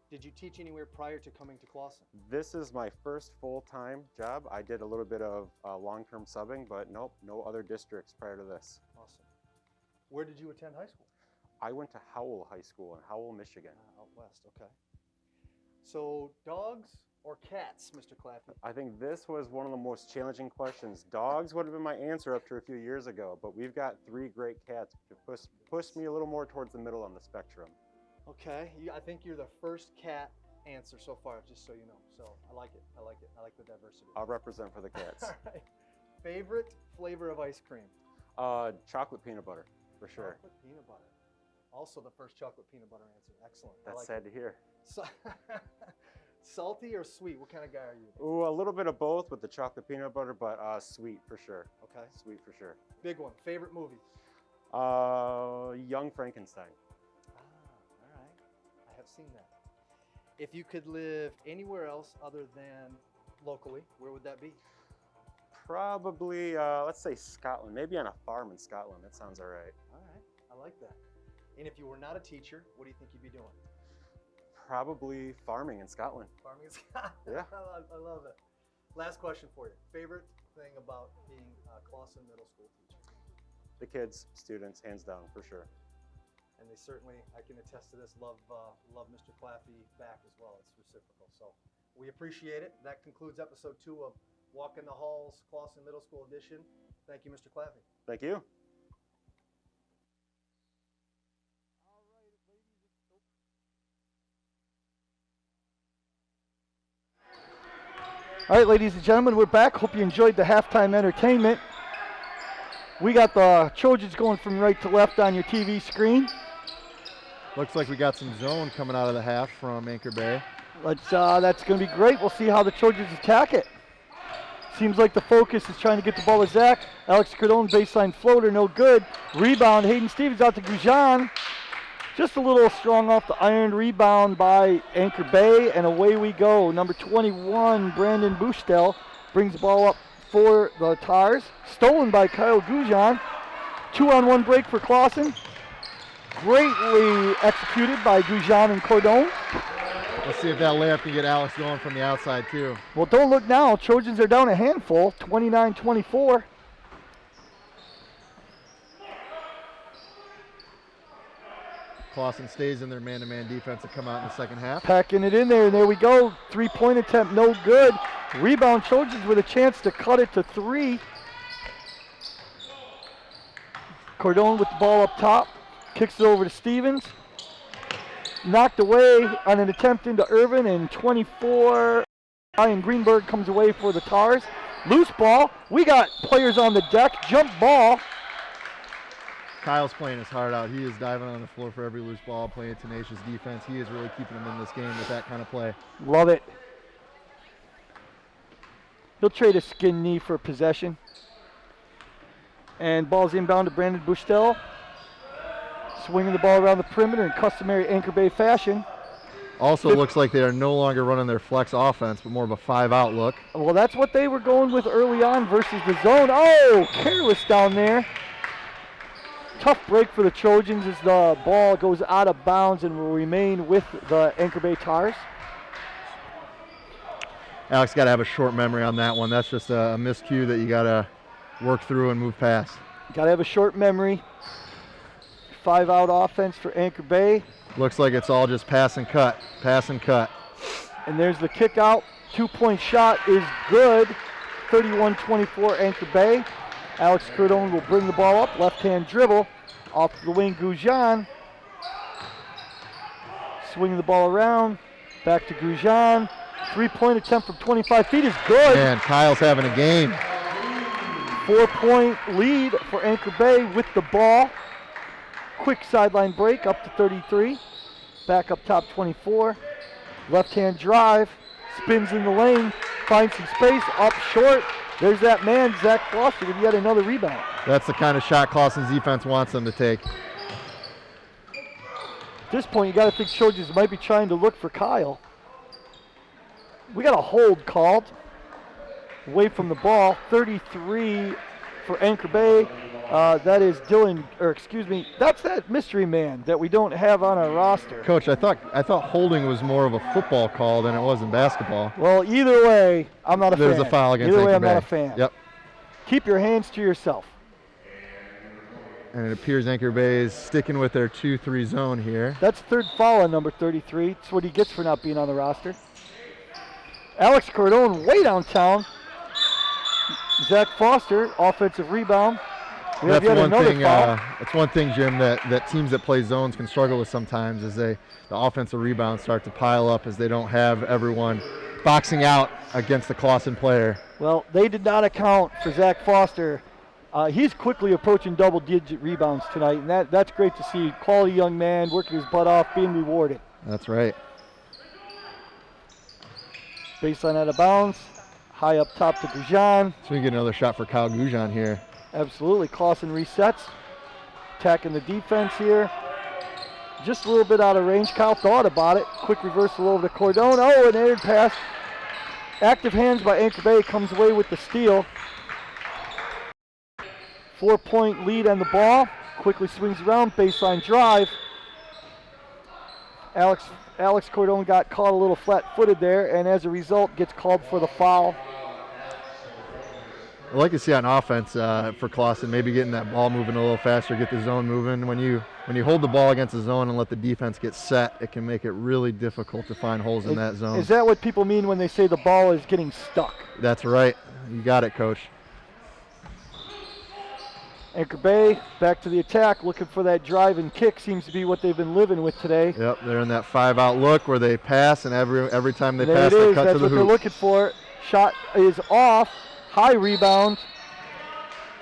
Did you teach anywhere prior to coming to Clawson? This is my first full-time job. I did a little bit of long-term subbing, but nope, no other districts prior to this. Awesome. Where did you attend high school? I went to Howell High School in Howell, Michigan. Out west, okay. So dogs or cats, Mr. Claffey? I think this was one of the most challenging questions. Dogs would have been my answer up to a few years ago, but we've got 3 great cats which have pushed me a little more towards the middle on the spectrum. Okay, I think you're the first cat answer so far, just so you know. So I like it, I like it. I like the diversity. I'll represent for the cats. All right. Favorite flavor of ice cream? Chocolate peanut butter, for sure. Chocolate peanut butter. Also the first chocolate peanut butter answer. Excellent. I That's like sad to hear. So, Salty or sweet? What kind of guy are you? Ooh, a little bit of both with the chocolate peanut butter, but sweet for sure. Okay. Sweet for sure. Big one. Favorite movie? Young Frankenstein. All right. I have seen that. If you could live anywhere else other than locally, where would that be? Probably, let's say Scotland. Maybe on a farm in Scotland. That sounds all right. All right. I like that. And if you were not a teacher, what do you think you'd be doing? Probably farming in Scotland. Farming in Scotland. Yeah. I love it. Last question for you. Favorite thing about being a Clawson Middle School teacher? The kids, students, hands down, for sure. And they certainly, I can attest to this, love Mr. Claffey back as well. It's reciprocal. So we appreciate it. That concludes episode 2 of Walking the Halls Clawson Middle School edition. Thank you, Mr. Claffey. Thank you. All right, ladies and gentlemen, we're back. Hope you enjoyed the halftime entertainment. We got the Trojans going from right to left on your TV screen. Looks like we got some zone coming out of the half from Anchor Bay. That's going to be great. We'll see how the Trojans attack it. Seems like the focus is trying to get the ball to Zach. Alex Cardone, baseline floater, no good. Rebound, Hayden Stevens out to Gujan. Just a little strong off the iron. Rebound by Anchor Bay, and away we go. Number 21, Brandon Bustel, brings the ball up for the Tars. Stolen by Kyle Gujan. 2-on-1 break for Claussen. Greatly executed by Gujan and Cordone. Let's see if that layup can get Alex going from the outside too. Well, don't look now. Trojans are down a handful, 29-24. Claussen stays in their man-to-man defense to come out in the second half. Packing it in there, and there we go. 3-point attempt, no good. Rebound, Trojans with a chance to cut it to 3. Cordone with the ball up top. Kicks it over to Stevens. Knocked away on an attempt into Irvin, and 24. Ryan Greenberg comes away for the Tars. Loose ball. We got players on the deck. Jump ball. Kyle's playing his heart out. He is diving on the floor for every loose ball, playing tenacious defense. He is really keeping them in this game with that kind of play. Love it. He'll trade a skin knee for possession. And ball's inbound to Brandon Bustel. Swinging the ball around the perimeter in customary Anchor Bay fashion. Also looks like they are no longer running their flex offense, but more of a 5-out look. Well, that's what they were going with early on versus the zone. Oh, careless down there. Tough break for the Trojans as the ball goes out of bounds and will remain with the Anchor Bay Tars. Alex got to have a short memory on that one. That's just a miscue that you got to work through and move past. Got to have a short memory. 5-out offense for Anchor Bay. Looks like it's all just pass and cut, pass and cut. And there's the kick out. 2-point shot is good. 31-24 Anchor Bay. Alex Cardone will bring the ball up. Left-hand dribble. Off the wing, Gujan. Swinging the ball around. Back to Gujan. 3-point attempt from 25 feet is good. Man, Kyle's having a game. 4-point lead for Anchor Bay with the ball. Quick sideline break up to 33. Back up top 24. Left-hand drive. Spins in the lane. Finds some space. Up short. There's that man, Zach Foster, with yet another rebound. That's the kind of shot Claussen's defense wants them to take. At this point, you got to think Trojans might be trying to look for Kyle. We got a hold called. Away from the ball. 33 for Anchor Bay. That is Dylan, or excuse me, that's that mystery man that we don't have on our roster. Coach, I thought holding was more of a football call than it was in basketball. Well, either way, I'm not a fan. There's a foul against Either way, Anchor I'm not Bay. a fan. Yep. Keep your hands to yourself. And it appears Anchor Bay is sticking with their 2-3 zone here. That's third foul on number 33. That's what he gets for not being on the roster. Alex Cardone way downtown. Zach Foster, offensive rebound. That's one thing, Jim, that teams that play zones can struggle with sometimes is the offensive rebounds start to pile up as they don't have everyone boxing out against the Clawson player. Well, they did not account for Zach Foster. He's quickly approaching double-digit rebounds tonight, and that's great to see. Quality young man working his butt off, being rewarded. That's right. Baseline out of bounds. High up top to Gujan. So we get another shot for Kyle Gujan here. Absolutely. Claussen resets. Attacking the defense here. Just a little bit out of range. Kyle thought about it. Quick reversal over to Cordone. Oh, an aired pass. Active hands by Anchor Bay comes away with the steal. 4-point lead on the ball. Quickly swings around. Baseline drive. Alex Cordone got caught a little flat-footed there, and as a result gets called for the foul. I'd like to see on offense for Clawson, maybe getting that ball moving a little faster, get the zone moving. When you hold the ball against the zone and let the defense get set, it can make it really difficult to find holes in that zone. Is that what people mean when they say the ball is getting stuck? That's right. You got it, Coach. Anchor Bay back to the attack, looking for that drive and kick. Seems to be what they've been living with today. Yep, they're in that 5-out look where they pass, and every time they pass, they cut That's to the what hoop. they're looking for. Shot is off. High rebound.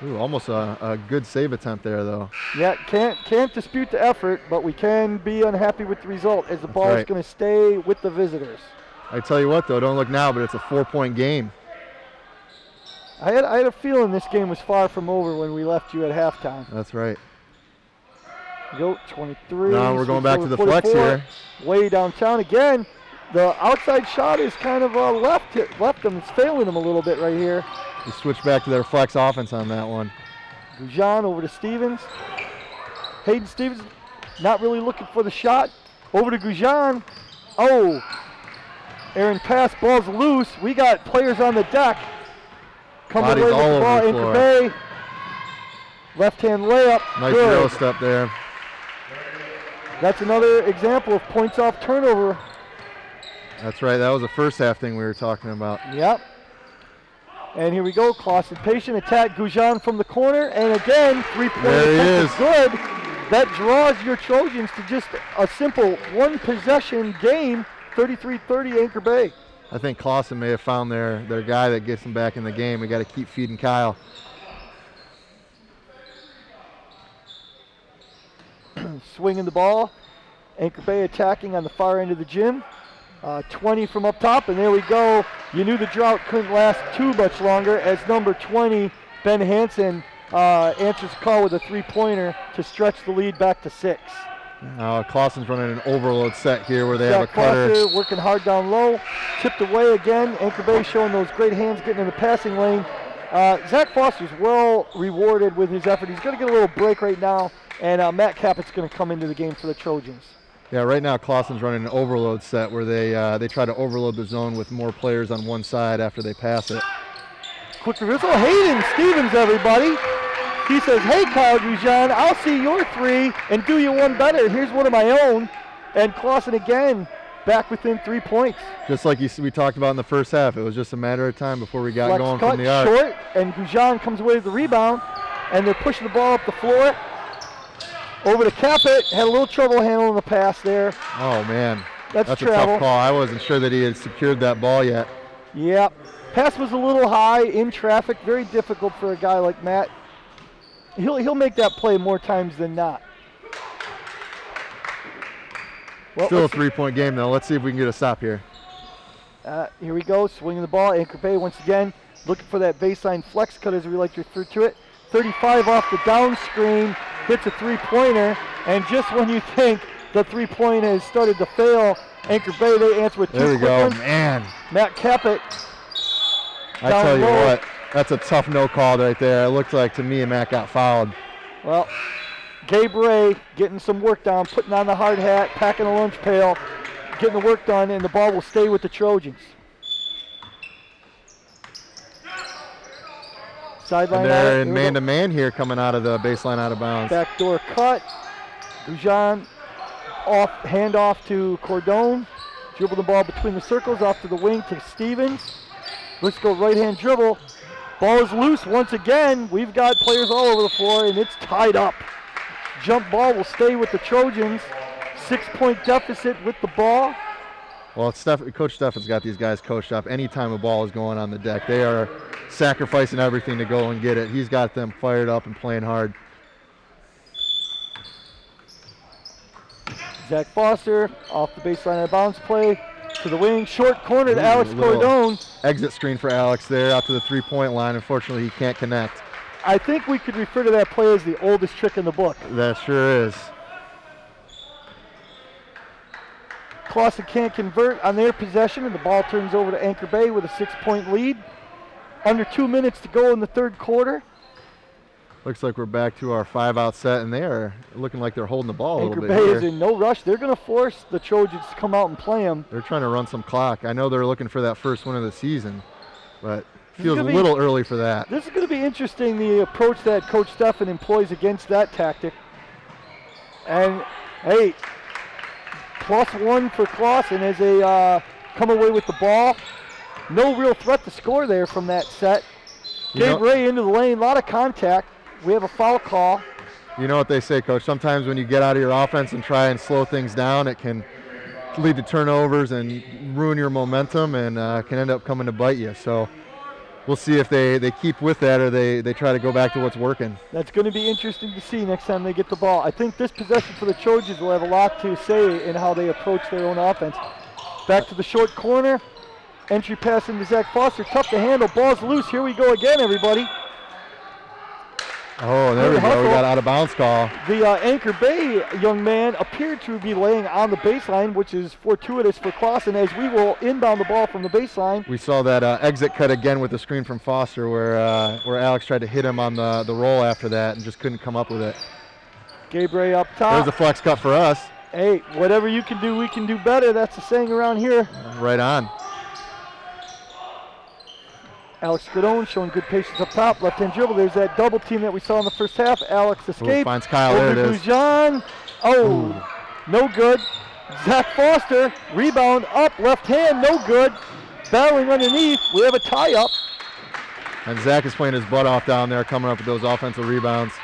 Ooh, almost a good save attempt there, though. Yeah, can't dispute the effort, but we can be unhappy with the result as the ball is going to stay with the visitors. I tell you what, though, don't look now, but it's a 4-point game. I had a feeling this game was far from over when we left you at halftime. That's right. Go 23. Now we're going back to the flex here. Way downtown again. The outside shot is kind of left them. It's failing them a little bit right here. We switch back to their flex offense on that one. Gujan over to Stevens. Hayden Stevens not really looking for the shot. Over to Gujan. Oh, Aaron pass, ball's loose. We got players on the deck. Coming away with the ball, Anchor Bay. Left-hand layup. Nice Euro step there. That's another example of points off turnover. That's right. That was the first half thing we were talking about. Yep. And here we go. Claussen patient attack. Gujan from the corner. And again, three-point attempt is good. That draws your Trojans to just a simple one-possession game, 33-30 Anchor Bay. I think Claussen may have found their guy that gets them back in the game. We got to keep feeding Kyle. Swinging the ball. Anchor Bay attacking on the far end of the gym. 20 from up top, and there we go. You knew the drought couldn't last too much longer as number 20, Ben Hansen, answers the call with a three-pointer to stretch the lead back to 6. Claussen's running an overload set here where they Zach have a cutter. Foster working hard down low. Tipped away again. Anchor Bay showing those great hands getting in the passing lane. Zach Foster's well rewarded with his effort. He's going to get a little break right now, and Matt Cappett's going to come into the game for the Trojans. Yeah, right now Claussen's running an overload set where they try to overload the zone with more players on one side after they pass it. Quick reversal. Hayden Stevens, everybody. He says, hey, Kyle Gujan, I'll see your three and do you one better. Here's one of my own. And Claussen again back within 3 points. Just like we talked about in the first half, it was just a matter of time before we got Flex going cut, from the arc. Short, and Gujan comes away with the rebound, and they're pushing the ball up the floor. Over to Capett, had a little trouble handling the pass there. Oh, man. That's a travel. tough call. I wasn't sure that he had secured that ball yet. Yep. Pass was a little high in traffic. Very difficult for a guy like Matt. He'll make that play more times than not. Well, still a 3-point game, though. Let's see if we can get a stop here. Here we go. Swinging the ball. Anchor Bay once again looking for that baseline flex cut, as we like to refer to it. 35 off the down screen. Hits a three-pointer, and just when you think the three-point has started to fail, Anchor Bay, they answer with two quick ones. Man. Matt Capett. I tell you what, that's a tough no call right there. It looked like to me Matt got fouled. Well, Gabe Ray getting some work done, putting on the hard hat, packing a lunch pail, getting the work done, and the ball will stay with the Trojans. Sideline. And they're in man-to-man here coming out of the baseline out of bounds. Backdoor cut. Gujan hand off to Cordone. Dribble the ball between the circles, off to the wing to Stevens. Let's go right-hand dribble. Ball is loose once again. We've got players all over the floor, and it's tied up. Jump ball will stay with the Trojans. 6-point deficit with the ball. Well, Coach Steffen's got these guys coached up. Anytime a ball is going on the deck, they are sacrificing everything to go and get it. He's got them fired up and playing hard. Zach Foster off the baseline out of bounds play. to the wing, short corner to Ooh, Alex little Cordone. Exit screen for Alex there out to the three-point line. Unfortunately, he can't connect. I think we could refer to that play as the oldest trick in the book. That sure is. Claussen can't convert on their possession, and the ball turns over to Anchor Bay with a 6-point lead. Under 2 minutes to go in the third quarter. Looks like we're back to our 5-out set, and they are looking like they're holding the ball a Anchor little Bay bit is here. in no rush. They're going to force the Trojans to come out and play them. They're trying to run some clock. I know they're looking for that first win of the season, but This is feels a gonna little early for that. This is going to be interesting, the approach that Coach Steffen employs against that tactic. And, hey, +1 for Claussen as they come away with the ball. No real threat to score there from that set. Gabe Ray into the lane, a lot of contact. We have a foul call. You know what they say, Coach. Sometimes when you get out of your offense and try and slow things down, it can lead to turnovers and ruin your momentum and can end up coming to bite you. So we'll see if they keep with that or they try to go back to what's working. That's going to be interesting to see next time they get the ball. I think this possession for the Trojans will have a lot to say in how they approach their own offense. Back to the short corner. Entry pass into Zach Foster. Tough to handle. Ball's loose. Here we go again, everybody. Oh, there we go. We got out of bounds call. The Anchor Bay young man appeared to be laying on the baseline, which is fortuitous for Claussen, as we will inbound the ball from the baseline. We saw that exit cut again with the screen from Foster where Alex tried to hit him on the roll after that and just couldn't come up with it. Gabe Ray up top. There's a flex cut for us. Hey, whatever you can do, we can do better. That's the saying around here. Right on. Alex Cordone showing good patience up top. Left-hand dribble. There's that double team that we saw in the first half. Alex escaped. Finds Kyle. There it is. Gujan. Oh, no good. Zach Foster. Rebound up. Left hand. No good. Battling underneath. We have a tie-up. And Zach is playing his butt off down there, coming up with those offensive rebounds.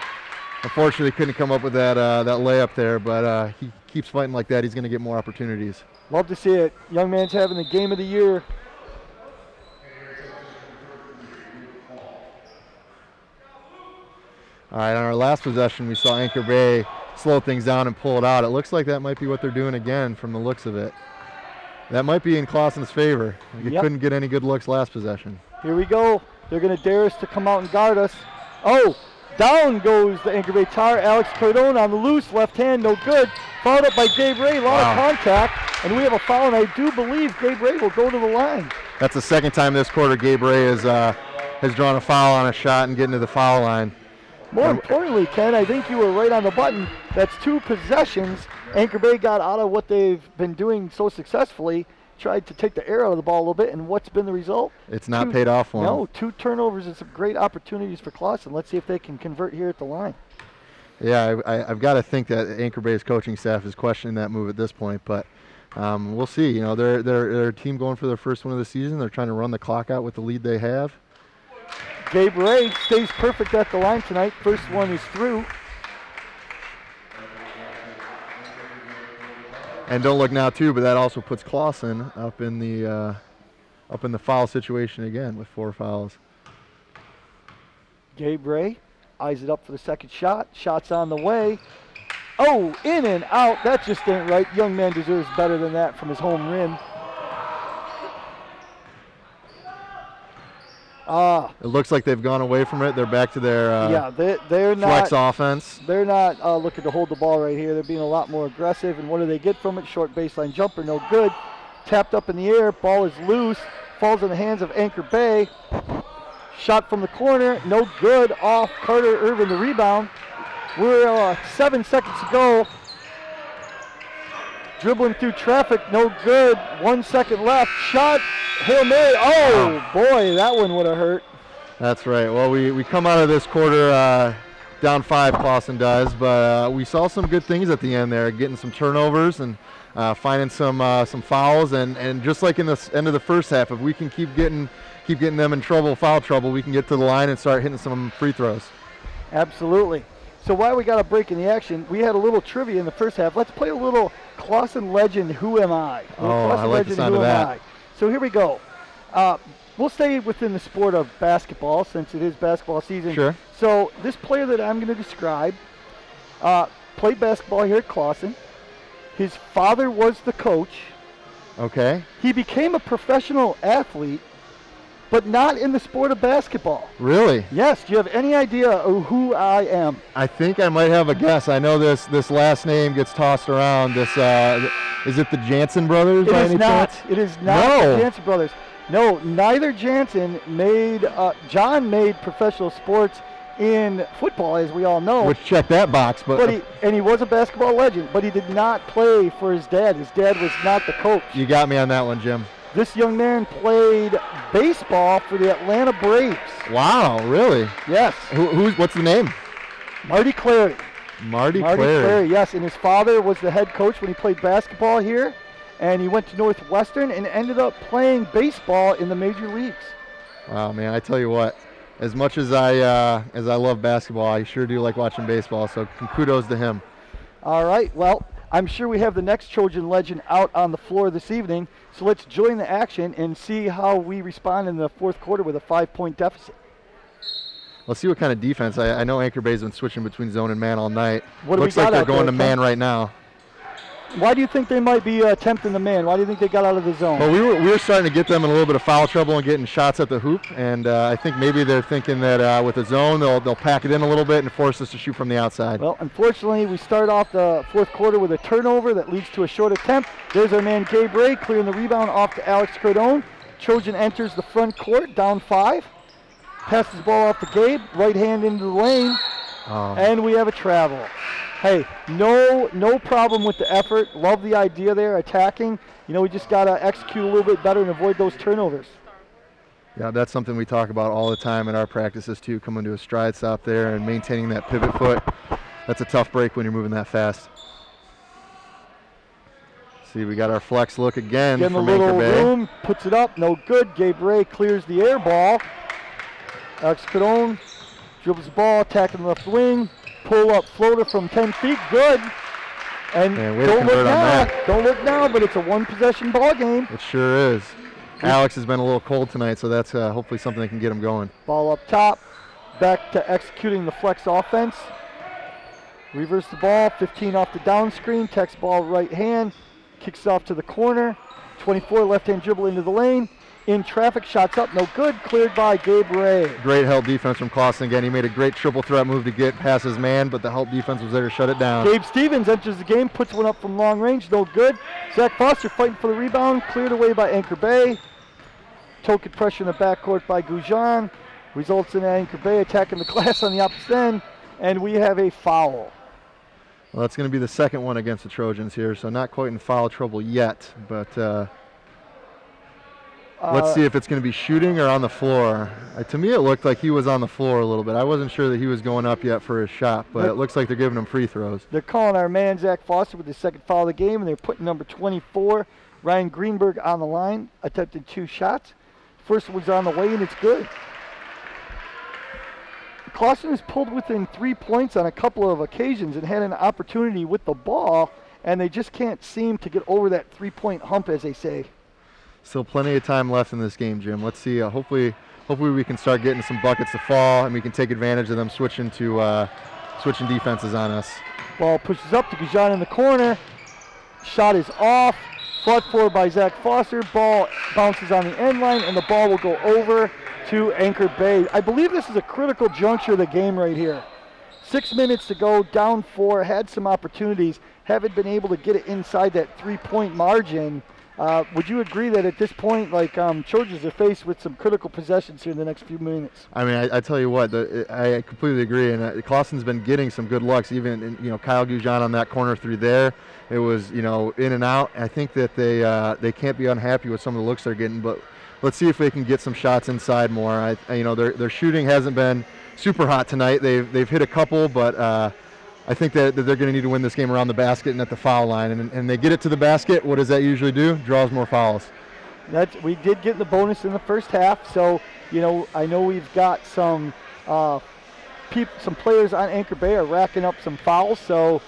Unfortunately, couldn't come up with that layup there, but he keeps fighting like that. He's going to get more opportunities. Love to see it. Young man's having the game of the year. All right, on our last possession, we saw Anchor Bay slow things down and pull it out. It looks like that might be what they're doing again from the looks of it. That might be in Claussen's favor. They couldn't get any good looks last possession. Here we go. They're going to dare us to come out and guard us. Oh, down goes the Anchor Bay Tar. Alex Cordone on the loose, left hand, no good. Fouled up by Gabe Ray, a lot of contact, and we have a foul, and I do believe Gabe Ray will go to the line. That's the second time this quarter Gabe Ray has drawn a foul on a shot and getting to the foul line. More importantly, Ken, I think you were right on the button. That's 2 possessions. Anchor Bay got out of what they've been doing so successfully, tried to take the air out of the ball a little bit, and what's been the result? It's not paid off for them. No, 2 turnovers and some great opportunities for Claussen. Let's see if they can convert here at the line. Yeah, I've got to think that Anchor Bay's coaching staff is questioning that move at this point, but we'll see. You know, they're a team going for their first win of the season. They're trying to run the clock out with the lead they have. Gabe Ray stays perfect at the line tonight. First one is through. And don't look now too, but that also puts Claussen up in the foul situation again with 4 fouls. Gabe Ray eyes it up for the second shot. Shot's on the way. Oh, in and out. That just ain't right. Young man deserves better than that from his home rim. It looks like they've gone away from it. They're back to their they're flex not offense. They're not looking to hold the ball right here. They're being a lot more aggressive. And what do they get from it? Short baseline jumper, no good. Tapped up in the air. Ball is loose. Falls in the hands of Anchor Bay. Shot from the corner, no good. Off Carter Irvin, the rebound. We're 7 seconds to go. Dribbling through traffic, no good. 1 second left. Shot, Hail Mary. Oh, boy, that one would have hurt. That's right. Well, we come out of this quarter down 5, Claussen does, but we saw some good things at the end there, getting some turnovers and finding some fouls, and just like in the end of the first half, if we can keep getting them in trouble, foul trouble, we can get to the line and start hitting some free throws. Absolutely. So while we got a break in the action, we had a little trivia in the first half. Let's play a little Clawson Legend, Who Am I? I like the sound of that. So here we go. We'll stay within the sport of basketball since it is basketball season. Sure. So this player that I'm going to describe played basketball here at Clawson. His father was the coach. Okay. He became a professional athlete, but not in the sport of basketball. Really? Yes. Do you have any idea of who I am? I think I might have a guess. I know this last name gets tossed around. This is it the Jansen brothers? It is not. It is not the Jansen brothers. No, neither Jansen made. John made professional sports in football, as we all know. Which checked that box, but he was a basketball legend, but he did not play for his dad. His dad was not the coach. You got me on that one, Jim. This young man played baseball for the Atlanta Braves. Wow, really? Yes. What's the name? Marty Clary. Marty Clary, yes. And his father was the head coach when he played basketball here. And he went to Northwestern and ended up playing baseball in the major leagues. Wow, man, I tell you what, as much as I love basketball, I sure do like watching baseball, so kudos to him. All right, well, I'm sure we have the next Trojan legend out on the floor this evening, so let's join the action and see how we respond in the fourth quarter with a 5-point deficit. Let's see what kind of defense. I know Anchor Bay's been switching between zone and man all night. Looks like they're going to man right now. Why do you think they might be attempting the man? Why do you think they got out of the zone? Well, we were starting to get them in a little bit of foul trouble and getting shots at the hoop, and I think maybe they're thinking that with the zone they'll pack it in a little bit and force us to shoot from the outside. Well, unfortunately, we start off the fourth quarter with a turnover that leads to a short attempt. There's our man Gabe Ray clearing the rebound off to Alex Cardone. Trojan enters the front court, down 5. Passes the ball off to Gabe, right hand into the lane, and we have a travel. Hey, no problem with the effort. Love the idea there, attacking. You know, we just got to execute a little bit better and avoid those turnovers. Yeah, that's something we talk about all the time in our practices too, coming to a stride stop there and maintaining that pivot foot. That's a tough break when you're moving that fast. See, we got our flex look again from Anchor Bay. Room, puts it up, no good. Gabe Ray clears the air ball. Alex Cardone dribbles the ball, attacking the left wing. Pull up floater from 10 feet, good. And don't look now, but it's a one-possession ball game. It sure is. Alex has been a little cold tonight, so that's hopefully something that can get him going. Ball up top, back to executing the flex offense. Reverse the ball, 15 off the down screen, text ball right hand, kicks off to the corner. 24 left-hand dribble into the lane. In traffic, shots up, no good, cleared by Gabe Ray. Great help defense from Claussen again. He made a great triple threat move to get past his man, but the help defense was there to shut it down. Gabe Stevens enters the game, puts one up from long range, no good. Zach Foster fighting for the rebound, cleared away by Anchor Bay. Token pressure in the backcourt by Gujan. Results in Anchor Bay attacking the glass on the opposite end, and we have a foul. Well, that's going to be the second one against the Trojans here, so not quite in foul trouble yet, but let's see if it's going to be shooting or on the floor. To me, it looked like he was on the floor a little bit. I wasn't sure that he was going up yet for his shot, but it looks like they're giving him free throws. They're calling our man, Zach Foster, with his second foul of the game, and they're putting number 24, Ryan Greenberg, on the line, attempting 2 shots. First one's on the way, and it's good. Claussen has pulled within 3 points on a couple of occasions and had an opportunity with the ball, and they just can't seem to get over that 3-point hump, as they say. Still plenty of time left in this game, Jim. Let's see. Hopefully we can start getting some buckets to fall, and we can take advantage of them switching defenses on us. Ball pushes up to Gujan in the corner. Shot is off. Fought for by Zach Foster. Ball bounces on the end line, and the ball will go over to Anchor Bay. I believe this is a critical juncture of the game right here. 6 minutes to go, down 4, had some opportunities, haven't been able to get it inside that 3-point margin. Would you agree that at this point, Trojans are faced with some critical possessions here in the next few minutes? I mean, I tell you what, I completely agree. And Claussen's been getting some good looks, even Kyle Gujan on that corner through there. It was in and out. I think that they can't be unhappy with some of the looks they're getting, but let's see if they can get some shots inside more. Their shooting hasn't been super hot tonight. They've hit a couple, but I think that they're going to need to win this game around the basket and at the foul line. And they get it to the basket. What does that usually do? Draws more fouls. We did get the bonus in the first half. So, I know we've got some players on Anchor Bay are racking up some fouls. So,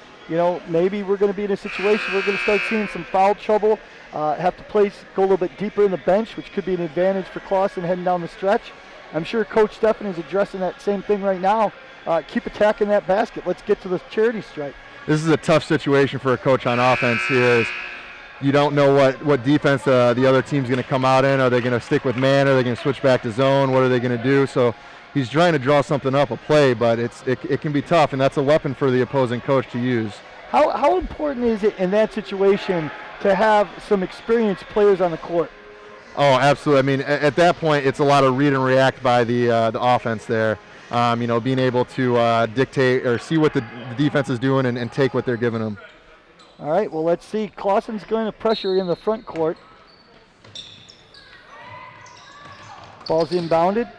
maybe we're going to be in a situation where we're going to start seeing some foul trouble. Have to go a little bit deeper in the bench, which could be an advantage for Claussen heading down the stretch. I'm sure Coach Stephan is addressing that same thing right now. Keep attacking that basket. Let's get to the charity stripe. This is a tough situation for a coach on offense here. you don't know what defense the other team's going to come out in. Are they going to stick with man? Are they going to switch back to zone? What are they going to do? So he's trying to draw something up, a play, but it can be tough, and that's a weapon for the opposing coach to use. How important is it in that situation to have some experienced players on the court? Oh, absolutely. I mean, at that point, it's a lot of read and react by the offense there. Being able to dictate or see what the defense is doing and take what they're giving them. All right, well, let's see. Clawson's going to pressure in the front court. Ball's inbounded.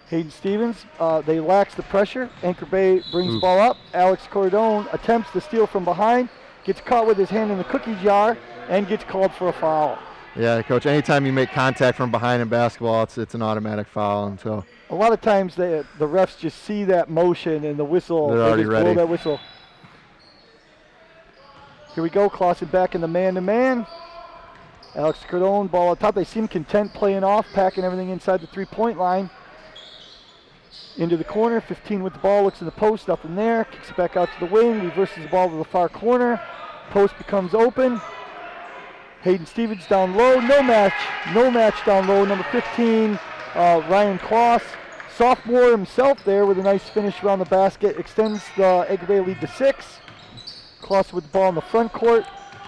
Hayden Stevens, they lax the pressure. Anchor Bay brings the ball up. Alex Cordone attempts to steal from behind, gets caught with his hand in the cookie jar, and gets called for a foul. Yeah, Coach, anytime you make contact from behind in basketball, it's an automatic foul. And so a lot of times the refs just see that motion and the whistle. They're already just ready. Blow that whistle. Here we go, Claussen back in the man-to-man. Alex Cordone, ball on top. They seem content playing off, packing everything inside the three-point line. Into the corner, 15 with the ball, looks in the post, nothing there. Kicks it back out to the wing, reverses the ball to the far corner. Post becomes open. Hayden Stevens down low, no match down low. Number 15, Ryan Claus, sophomore himself there with a nice finish around the basket, extends the Anchor Bay lead to 6. Claus with the ball in the front court.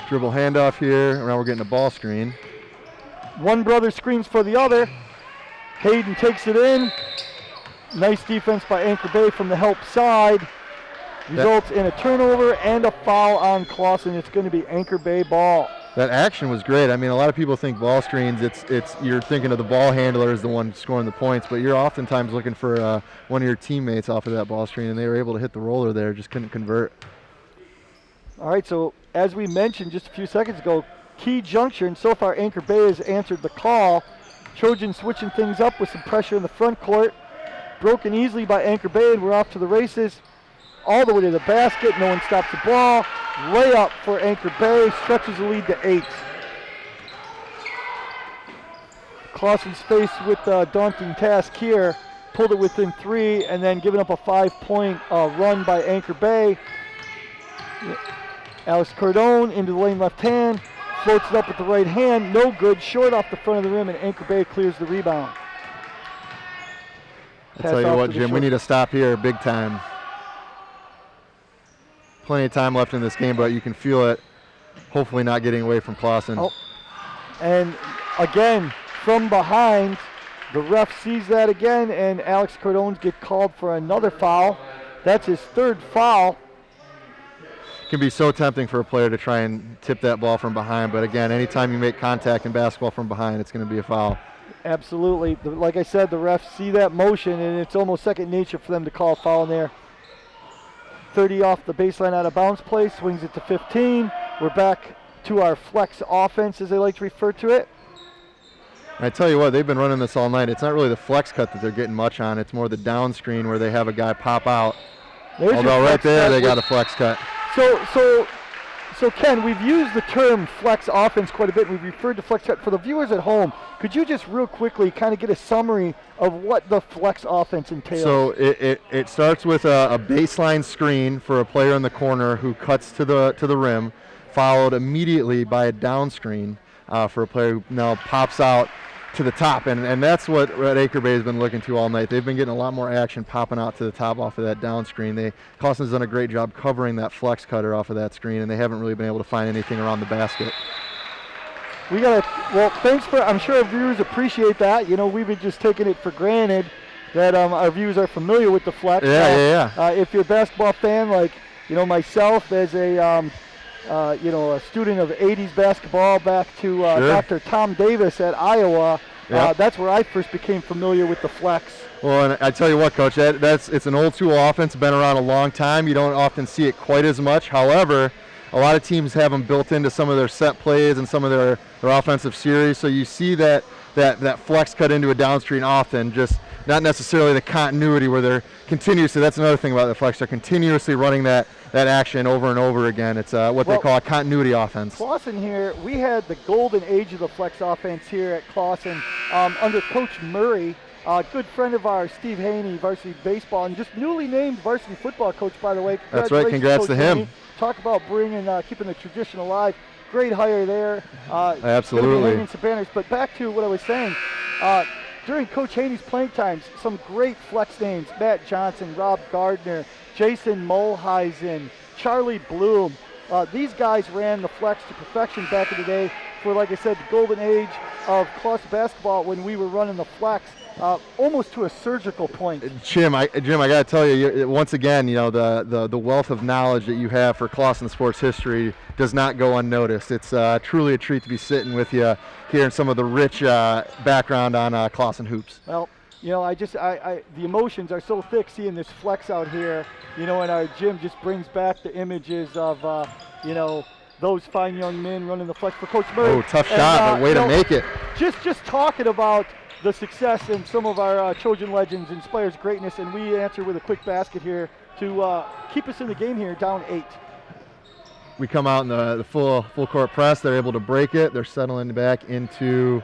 Dribble handoff here, now we're getting a ball screen. One brother screens for the other. Hayden takes it in. Nice defense by Anchor Bay from the help side. Results in a turnover and a foul on Claussen. It's going to be Anchor Bay ball. That action was great. I mean, a lot of people think ball screens, it's you're thinking of the ball handler as the one scoring the points, but you're oftentimes looking for one of your teammates off of that ball screen, and they were able to hit the roller there, just couldn't convert. All right, so as we mentioned just a few seconds ago, key juncture, and so far Anchor Bay has answered the call. Trojans switching things up with some pressure in the front court. Broken easily by Anchor Bay, and we're off to the races. All the way to the basket, no one stops the ball. Layup for Anchor Bay, stretches the lead to 8. Clawson's faced with a daunting task here. Pulled it within 3, and then giving up a 5-point run by Anchor Bay. Alex Cordone into the lane left hand, floats it up with the right hand, no good, short off the front of the rim, and Anchor Bay clears the rebound. I'll tell you what, Jim, we need to stop here big time. Plenty of time left in this game, but you can feel it hopefully not getting away from Clawson. Oh. And again, from behind, the ref sees that again, and Alex Cordone gets called for another foul. That's his 3rd foul. It can be so tempting for a player to try and tip that ball from behind, but again, anytime you make contact in basketball from behind, it's going to be a foul. Absolutely. Like I said, the refs see that motion, and it's almost second nature for them to call a foul in there. 30 off the baseline out of bounds play, swings it to 15. We're back to our flex offense, as they like to refer to it. I tell you what, they've been running this all night. It's not really the flex cut that they're getting much on. It's more the down screen where they have a guy pop out. Although right there, they got a flex cut. So Ken, we've used the term flex offense quite a bit. We've referred to flex cut. For the viewers at home, could you just real quickly kind of get a summary of what the flex offense entails? So it starts with a baseline screen for a player in the corner who cuts to the rim, followed immediately by a down screen for a player who now pops out to the top, and that's what Anchor Bay has been looking to all night. They've been getting a lot more action popping out to the top off of that down screen. Clawson's done a great job covering that flex cutter off of that screen, and they haven't really been able to find anything around the basket. Thanks for, I'm sure our viewers appreciate that. You know, we've been just taking it for granted that our viewers are familiar with the flex. If you're a basketball fan like, myself as a student of 80s basketball back to Dr. Tom Davis at Iowa, that's where I first became familiar with the flex. Well, and I tell you what, Coach, it's an old school offense, been around a long time. You don't often see it quite as much. However, a lot of teams have them built into some of their set plays and some of their offensive series. So you see that flex cut into a down screen often, just not necessarily the continuity where they're continuously. That's another thing about the flex. They're continuously running that action over and over again. It's what they call a continuity offense. Claussen here, we had the golden age of the flex offense here at Claussen under Coach Murray, a good friend of ours, Steve Haney, varsity baseball, and just newly named varsity football coach, by the way. That's right. Congrats to him. Haney. Talk about keeping the tradition alive. great hire there. Absolutely. Gonna be hanging some banners. But back to what I was saying, during Coach Haney's playing times, some great flex names: Matt Johnson, Rob Gardner, Jason Mulheisen, Charlie Bloom. These guys ran the flex to perfection back in the day for, like I said, the golden age of Clawson basketball when we were running the flex almost to a surgical point. Jim, I got to tell you, once again, you know, the wealth of knowledge that you have for Clawson sports history does not go unnoticed. It's truly a treat to be sitting with you, hearing some of the rich background on Clawson hoops. Well, you know, the emotions are so thick seeing this flex out here, you know, and our gym just brings back the images of, you know, those fine young men running the flex for Coach Murray. Oh, tough shot, but way to make it. Just talking about the success and some of our Trojan legends inspires greatness, and we answer with a quick basket here to keep us in the game here, down 8. We come out in the full court press. They're able to break it. They're settling back into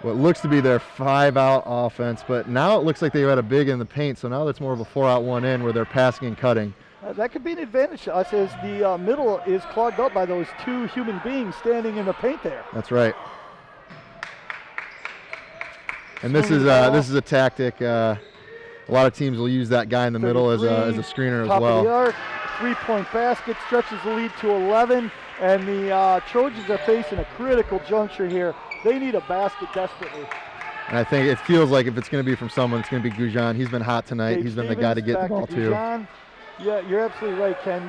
what looks to be their 5-out offense, but now it looks like they had a big in the paint, so now that's more of a 4-out, 1-in where they're passing and cutting. That could be an advantage to us as the middle is clogged up by those 2 human beings standing in the paint there. That's right. And this is a tactic. A lot of teams will use that guy in the middle as a screener as well. Top of the arc, 3-point basket, stretches the lead to 11, and the Trojans are facing a critical juncture here. They need a basket desperately. And I think it feels like if it's going to be from someone, it's going to be Gujan. He's been hot tonight. He's been the guy to get the ball too. Yeah, you're absolutely right, Ken.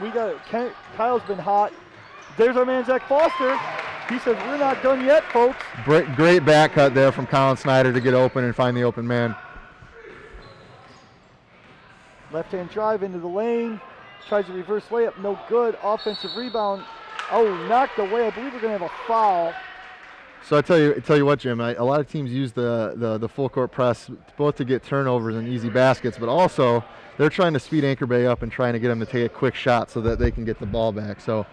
Kyle's been hot. There's our man Zach Foster. He says we're not done yet, folks. Great back cut there from Colin Snyder to get open and find the open man. Left-hand drive into the lane. Tries a reverse layup, no good. Offensive rebound. Oh, knocked away. I believe we're going to have a foul. So I tell you what, Jim. A lot of teams use the full court press both to get turnovers and easy baskets, but also they're trying to speed Anchor Bay up and trying to get them to take a quick shot so that they can get the ball back. So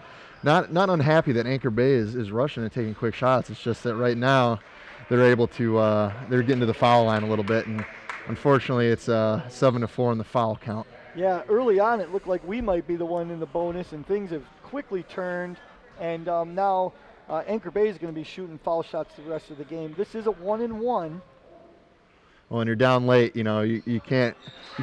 not unhappy that Anchor Bay is rushing and taking quick shots. It's just that right now they're able to they're getting to the foul line a little bit, and unfortunately it's 7-4 in the foul count. Yeah, early on it looked like we might be the one in the bonus, and things have quickly turned, and now Anchor Bay is going to be shooting foul shots the rest of the game. This is a 1-and-1. Well, when you're down late, you know you can't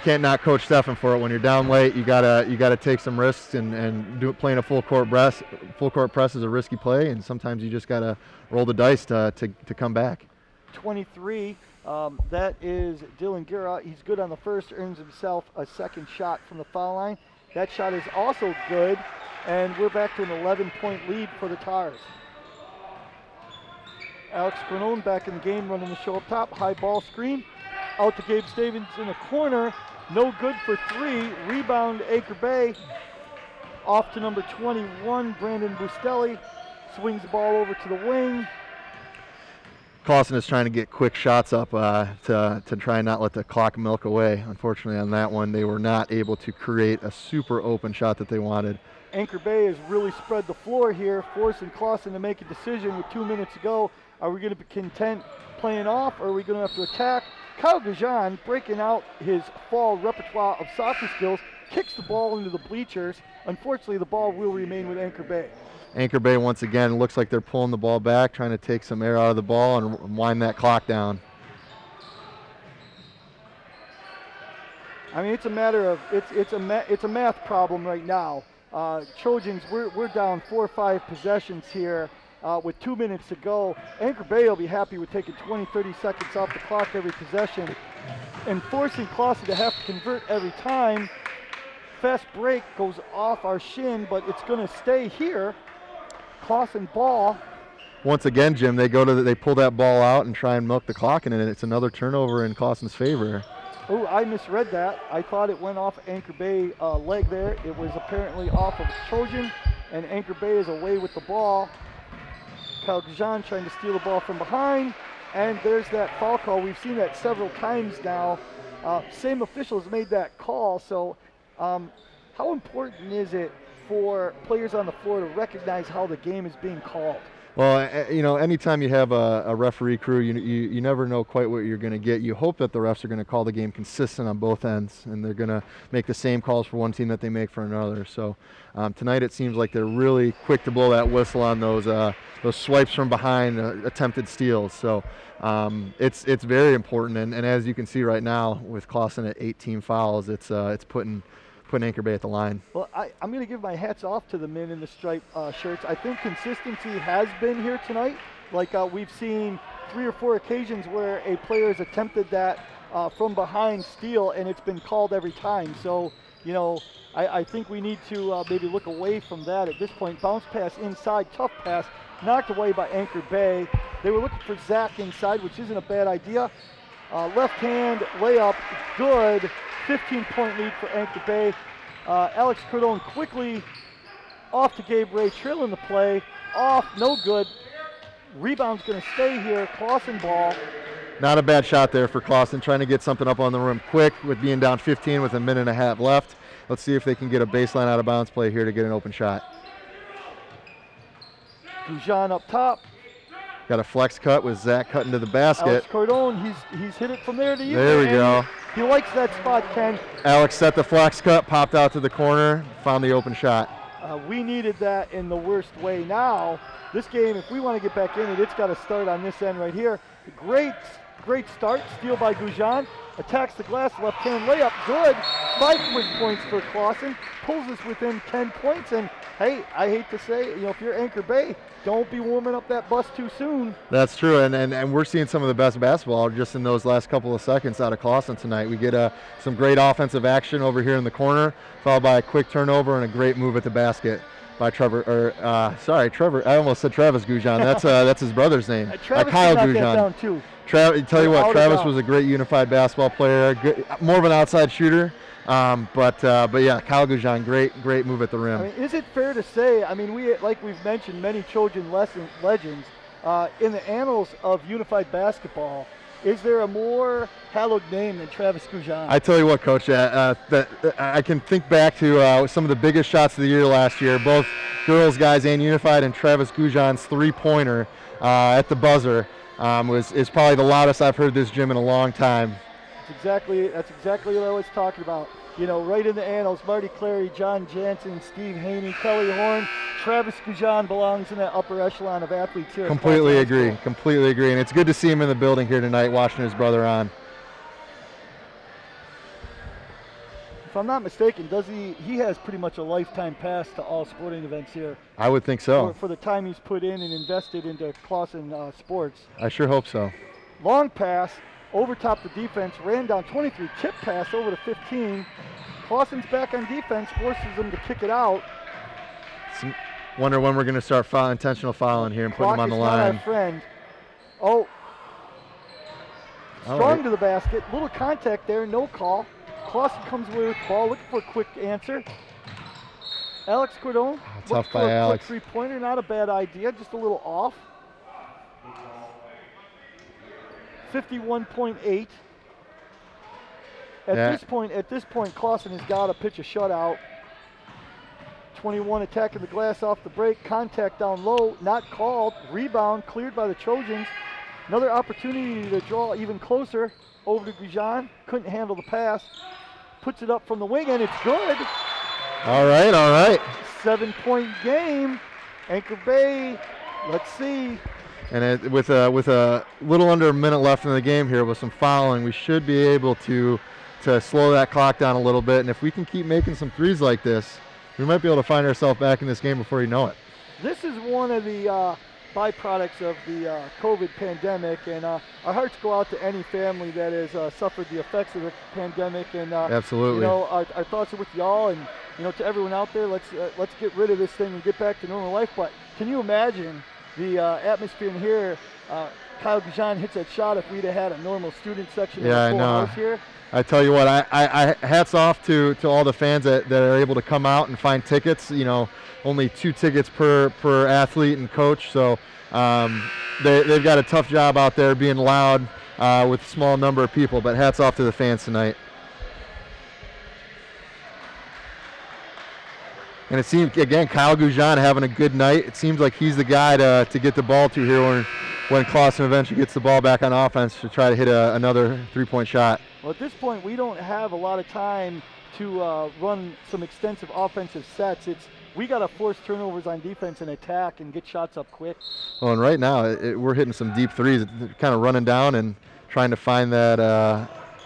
knock Coach Steffen for it. When you're down late, you gotta take some risks and playing a full court press. Full court press is a risky play, and sometimes you just gotta roll the dice to come back. 23. That is Dylan Guerra. He's good on the first, earns himself a second shot from the foul line. That shot is also good, and we're back to an 11-point lead for the Tars. Alex Granone back in the game, running the show up top. High ball screen. Out to Gabe Stavins in the corner. No good for 3. Rebound Anchor Bay. Off to number 21, Brandon Bustelli. Swings the ball over to the wing. Claussen is trying to get quick shots up to try and not let the clock milk away. Unfortunately, on that one, they were not able to create a super open shot that they wanted. Anchor Bay has really spread the floor here, forcing Claussen to make a decision with 2 minutes to go. Are we going to be content playing off, or are we going to have to attack? Kyle Gajan, breaking out his fall repertoire of soccer skills, kicks the ball into the bleachers. Unfortunately, the ball will remain with Anchor Bay. Anchor Bay, once again, looks like they're pulling the ball back, trying to take some air out of the ball and wind that clock down. I mean, it's a matter of it's a math problem right now. Trojans, we're down 4 or 5 possessions here with 2 minutes to go. Anchor Bay will be happy with taking 20, 30 seconds off the clock every possession and forcing Claussen to have to convert every time. Fast break goes off our shin, but it's going to stay here. Claussen ball. Once again, Jim, they pull that ball out and try and milk the clock, and it's another turnover in Claussen's favor. Oh, I misread that. I thought it went off Anchor Bay leg there. It was apparently off of Trojan, and Anchor Bay is away with the ball. Kyle Gajan trying to steal the ball from behind, and there's that foul call. We've seen that several times now. Same officials made that call, so how important is it for players on the floor to recognize how the game is being called? Well, anytime you have a referee crew, you never know quite what you're going to get. You hope that the refs are going to call the game consistent on both ends, and they're going to make the same calls for one team that they make for another. So tonight it seems like they're really quick to blow that whistle on those swipes from behind, attempted steals. So it's very important, and as you can see right now with Claussen at 18 fouls, it's putting Anchor Bay at the line. Well, I'm going to give my hats off to the men in the striped shirts. I think consistency has been here tonight. Like we've seen 3 or 4 occasions where a player has attempted that from behind steal, and it's been called every time. So, I think we need to maybe look away from that at this point. Bounce pass inside, tough pass, knocked away by Anchor Bay. They were looking for Zach inside, which isn't a bad idea. Left hand layup, good. 15-point lead for Anchor Bay. Alex Cardone quickly off to Gabe Ray, trailing the play. Off, no good. Rebound's going to stay here. Clawson ball. Not a bad shot there for Claussen, trying to get something up on the rim quick with being down 15 with a minute and a half left. Let's see if they can get a baseline out of bounds play here to get an open shot. Gujan up top. Got a flex cut with Zach cutting to the basket. Alex Cardone, he's hit it from there to you. There we go. He likes that spot, Ken. Alex set the flex cut, popped out to the corner, found the open shot. We needed that in the worst way. Now, this game, if we want to get back in it, it's got to start on this end right here. Great start. Steal by Gujan. Attacks the glass, left hand layup. Good. 5 quick points for Claussen. Pulls us within 10 points. And, hey, I hate to say, if you're Anchor Bay, don't be warming up that bus too soon. That's true, and we're seeing some of the best basketball just in those last couple of seconds out of Claussen tonight. We get some great offensive action over here in the corner, followed by a quick turnover and a great move at the basket by Trevor. I almost said Travis Gujan. That's his brother's name. Travis Kyle knocked Gujan. that down too. Tell you what, Travis was a great unified basketball player, more of an outside shooter. But yeah, Kyle Gujan, great move at the rim. I mean, is it fair to say? I mean, we've mentioned many Trojan legends in the annals of unified basketball. Is there a more hallowed name than Travis Gujan? I tell you what, Coach, I can think back to some of the biggest shots of the year last year, both girls, guys, and unified, and Travis Gujan's three-pointer at the buzzer is probably the loudest I've heard this gym in a long time. That's exactly what I was talking about. Right in the annals, Marty Clary, John Jansen, Steve Haney, Kelly Horn, Travis Gujan belongs in that upper echelon of athletes here. Completely agree. And it's good to see him in the building here tonight watching his brother on. If I'm not mistaken, he has pretty much a lifetime pass to all sporting events here. I would think so. For the time he's put in and invested into Clawson sports. I sure hope so. Long pass. Over top the defense, ran down 23, chip pass over to 15. Clawson's back on defense, forces them to kick it out. Wonder when we're going to start intentional fouling here and putting them on the line. Our friend. Oh. Strong to the basket, little contact there, no call. Clawson comes away with the ball, looking for a quick answer. Alex Cardone, tough by Alex. Quick three-pointer, not a bad idea, just a little off. 51.8. At this point, Claussen has got to pitch a shutout. 21 attacking the glass off the break. Contact down low, not called. Rebound cleared by the Trojans. Another opportunity to draw even closer over to Gujan. Couldn't handle the pass. Puts it up from the wing, and it's good. All right. 7-point game. Anchor Bay, let's see. And with a little under a minute left in the game here with some fouling, we should be able to slow that clock down a little bit. And if we can keep making some threes like this, we might be able to find ourselves back in this game before you know it. This is one of the byproducts of the COVID pandemic, and our hearts go out to any family that has suffered the effects of the pandemic. And absolutely, our thoughts are with y'all, and to everyone out there, let's get rid of this thing and get back to normal life. But can you imagine the atmosphere in here? Kyle Gujan hits that shot if we'd have had a normal student section in the full house here. I tell you what, I hats off to all the fans that are able to come out and find tickets. Only 2 tickets per athlete and coach, so they've got a tough job out there being loud with a small number of people, but hats off to the fans tonight. And it seems, again, Kyle Goujon having a good night. It seems like he's the guy to get the ball to here when Claussen eventually gets the ball back on offense to try to hit another three-point shot. Well, at this point, we don't have a lot of time to run some extensive offensive sets. We got to force turnovers on defense and attack and get shots up quick. Well, and right now we're hitting some deep threes, kind of running down and trying to find that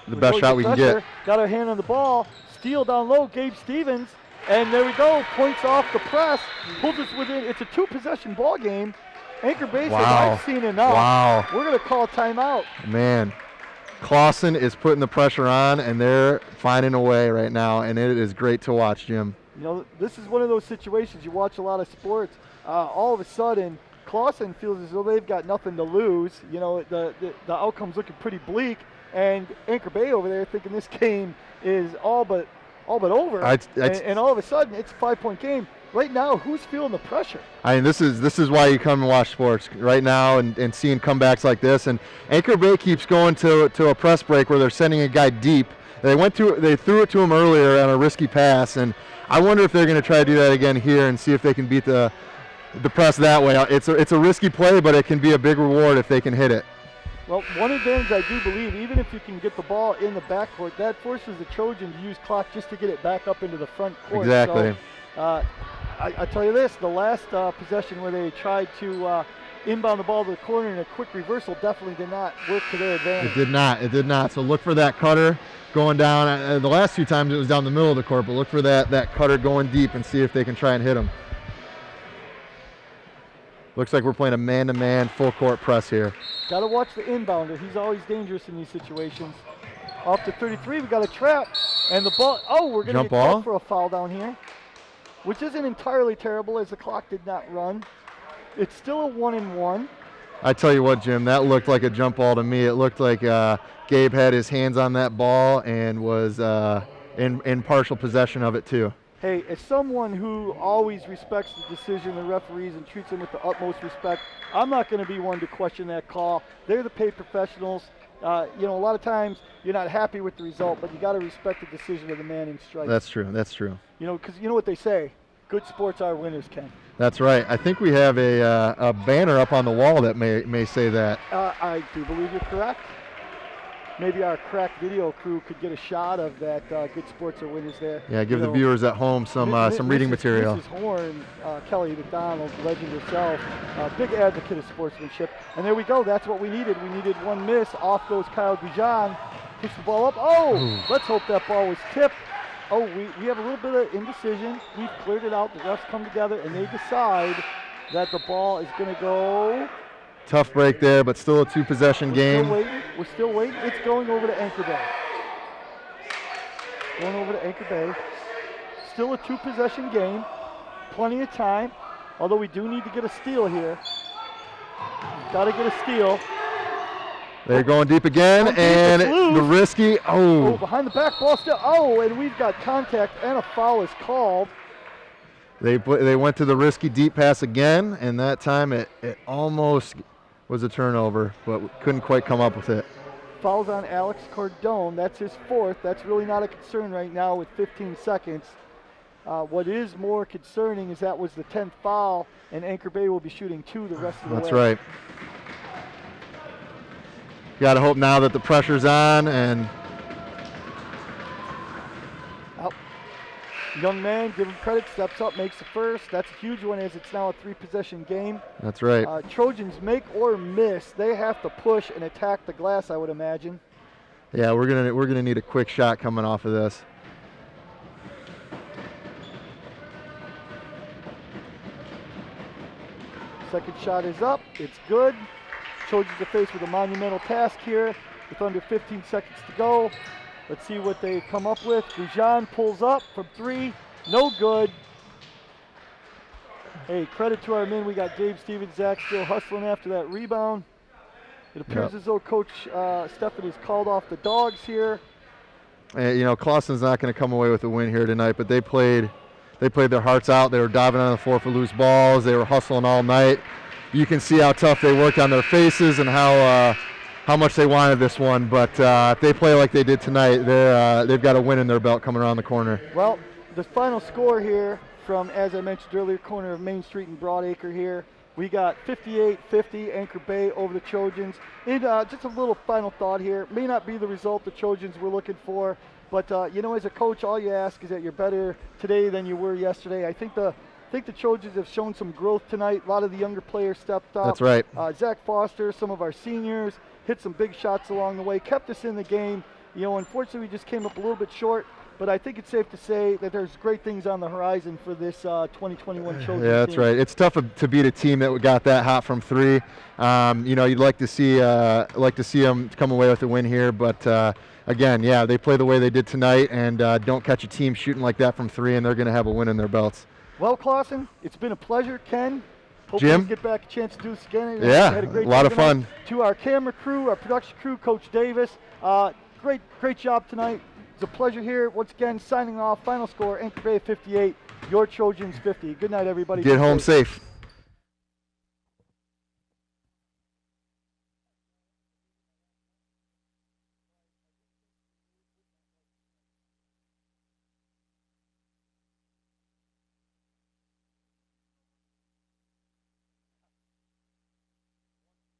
the best shot we can get. Got our hand on the ball, steal down low, Gabe Stevens, and there we go. Points off the press, pulls us within. It's a two-possession ball game. Anchor Bay says, I've seen enough. Wow. We're going to call timeout. Man, Claussen is putting the pressure on, and they're finding a way right now, and it is great to watch, Jim. You know, this is one of those situations you watch a lot of sports. All of a sudden, Claussen feels as though they've got nothing to lose. You know, the outcome's looking pretty bleak, and Anchor Bay over there thinking this game is all but over. And all of a sudden, it's a 5-point game. Right now, who's feeling the pressure? I mean, this is why you come and watch sports right now and seeing comebacks like this. And Anchor Bay keeps going to a press break where they're sending a guy deep. They threw it to him earlier on a risky pass, and I wonder if they're going to try to do that again here and see if they can beat the press that way. It's a risky play, but it can be a big reward if they can hit it. Well, one advantage I do believe, even if you can get the ball in the backcourt, that forces the Trojans to use clock just to get it back up into the front court. Exactly. So, I tell you this, the last possession where they tried to inbound the ball to the corner in a quick reversal definitely did not work to their advantage. It did not. So look for that cutter going down. The last 2 times it was down the middle of the court, but look for that cutter going deep and see if they can try and hit him. Looks like we're playing a man-to-man full court press here. Got to watch the inbounder. He's always dangerous in these situations. Off to 33, we got a trap. And the ball, we're going to get called for a foul down here, which isn't entirely terrible as the clock did not run. It's still a 1-and-1. I tell you what, Jim, that looked like a jump ball to me. It looked like Gabe had his hands on that ball and was in partial possession of it too. Hey, as someone who always respects the decision of the referees and treats them with the utmost respect, I'm not going to be one to question that call. They're the paid professionals. A lot of times you're not happy with the result, but you got to respect the decision of the man in strike. That's true. Because you know what they say, good sports are winners, Ken. That's right. I think we have a banner up on the wall that may say that. I do believe you're correct. Maybe our crack video crew could get a shot of that good sports are winners there. Yeah, give the viewers at home some reading material. Mrs. Horn, Kelly McDonald, legend herself, big advocate of sportsmanship. And there we go. That's what we needed. We needed one miss. Off goes Kyle Goujon. Puts the ball up. Let's hope that ball was tipped. We have a little bit of indecision. We've cleared it out. The refs come together, and they decide that the ball is going to go. Tough break there, but still a 2-possession game. We're still waiting. It's going over to Anchor Bay. Going over to Anchor Bay. Still a 2-possession game. Plenty of time, although we do need to get a steal here. Got to get a steal. They're going deep again, and the risky. Behind the back, ball still. And we've got contact, and a foul is called. They went to the risky deep pass again, and that time it almost was a turnover, but couldn't quite come up with it. Fouls on Alex Cordone. That's his 4th. That's really not a concern right now with 15 seconds. What is more concerning is that was the 10th foul, and Anchor Bay will be shooting 2 the rest of the way. That's right. Got to hope now that the pressure's on and. Young man, give him credit, steps up, makes the first. That's a huge one as it's now a 3-possession game. That's right. Trojans make or miss. They have to push and attack the glass, I would imagine. Yeah, we're gonna need a quick shot coming off of this. Second shot is up. It's good. Trojans are faced with a monumental task here with under 15 seconds to go. Let's see what they come up with. Goujon pulls up from 3. No good. Hey, credit to our men. We got Gabe Stevens, Zach still hustling after that rebound. It appears as though Coach Stefan has called off the dogs here. Clawson's not going to come away with a win here tonight, but they played their hearts out. They were diving on the floor for loose balls. They were hustling all night. You can see how tough they worked on their faces and how much they wanted this one, but if they play like they did tonight, they've got a win in their belt coming around the corner. Well, the final score here, from, as I mentioned earlier, corner of Main Street and Broadacre here. We got 58-50 Anchor Bay over the Trojans. And just a little final thought here. May not be the result the Trojans were looking for, but as a coach, all you ask is that you're better today than you were yesterday. I think the Trojans have shown some growth tonight. A lot of the younger players stepped up. That's right. Zach Foster, some of our seniors, hit some big shots along the way, kept us in the game. Unfortunately, we just came up a little bit short. But I think it's safe to say that there's great things on the horizon for this 2021 Trojans Yeah, that's team. right. It's tough to beat a team that got that hot from three. You'd like to see them come away with a win here, but again, yeah, they play the way they did tonight, and don't catch a team shooting like that from three, and they're going to have a win in their belts. Well, Claussen, it's been a pleasure. Ken, hope Jim? we get back a chance to do this again. Yeah, had a great lot time of tonight. fun. To our camera crew, our production crew, Coach Davis, great job tonight. It's a pleasure here. Once again, signing off. Final score, Anchor Bay 58, your Trojans 50. Good night, everybody. Get home safe.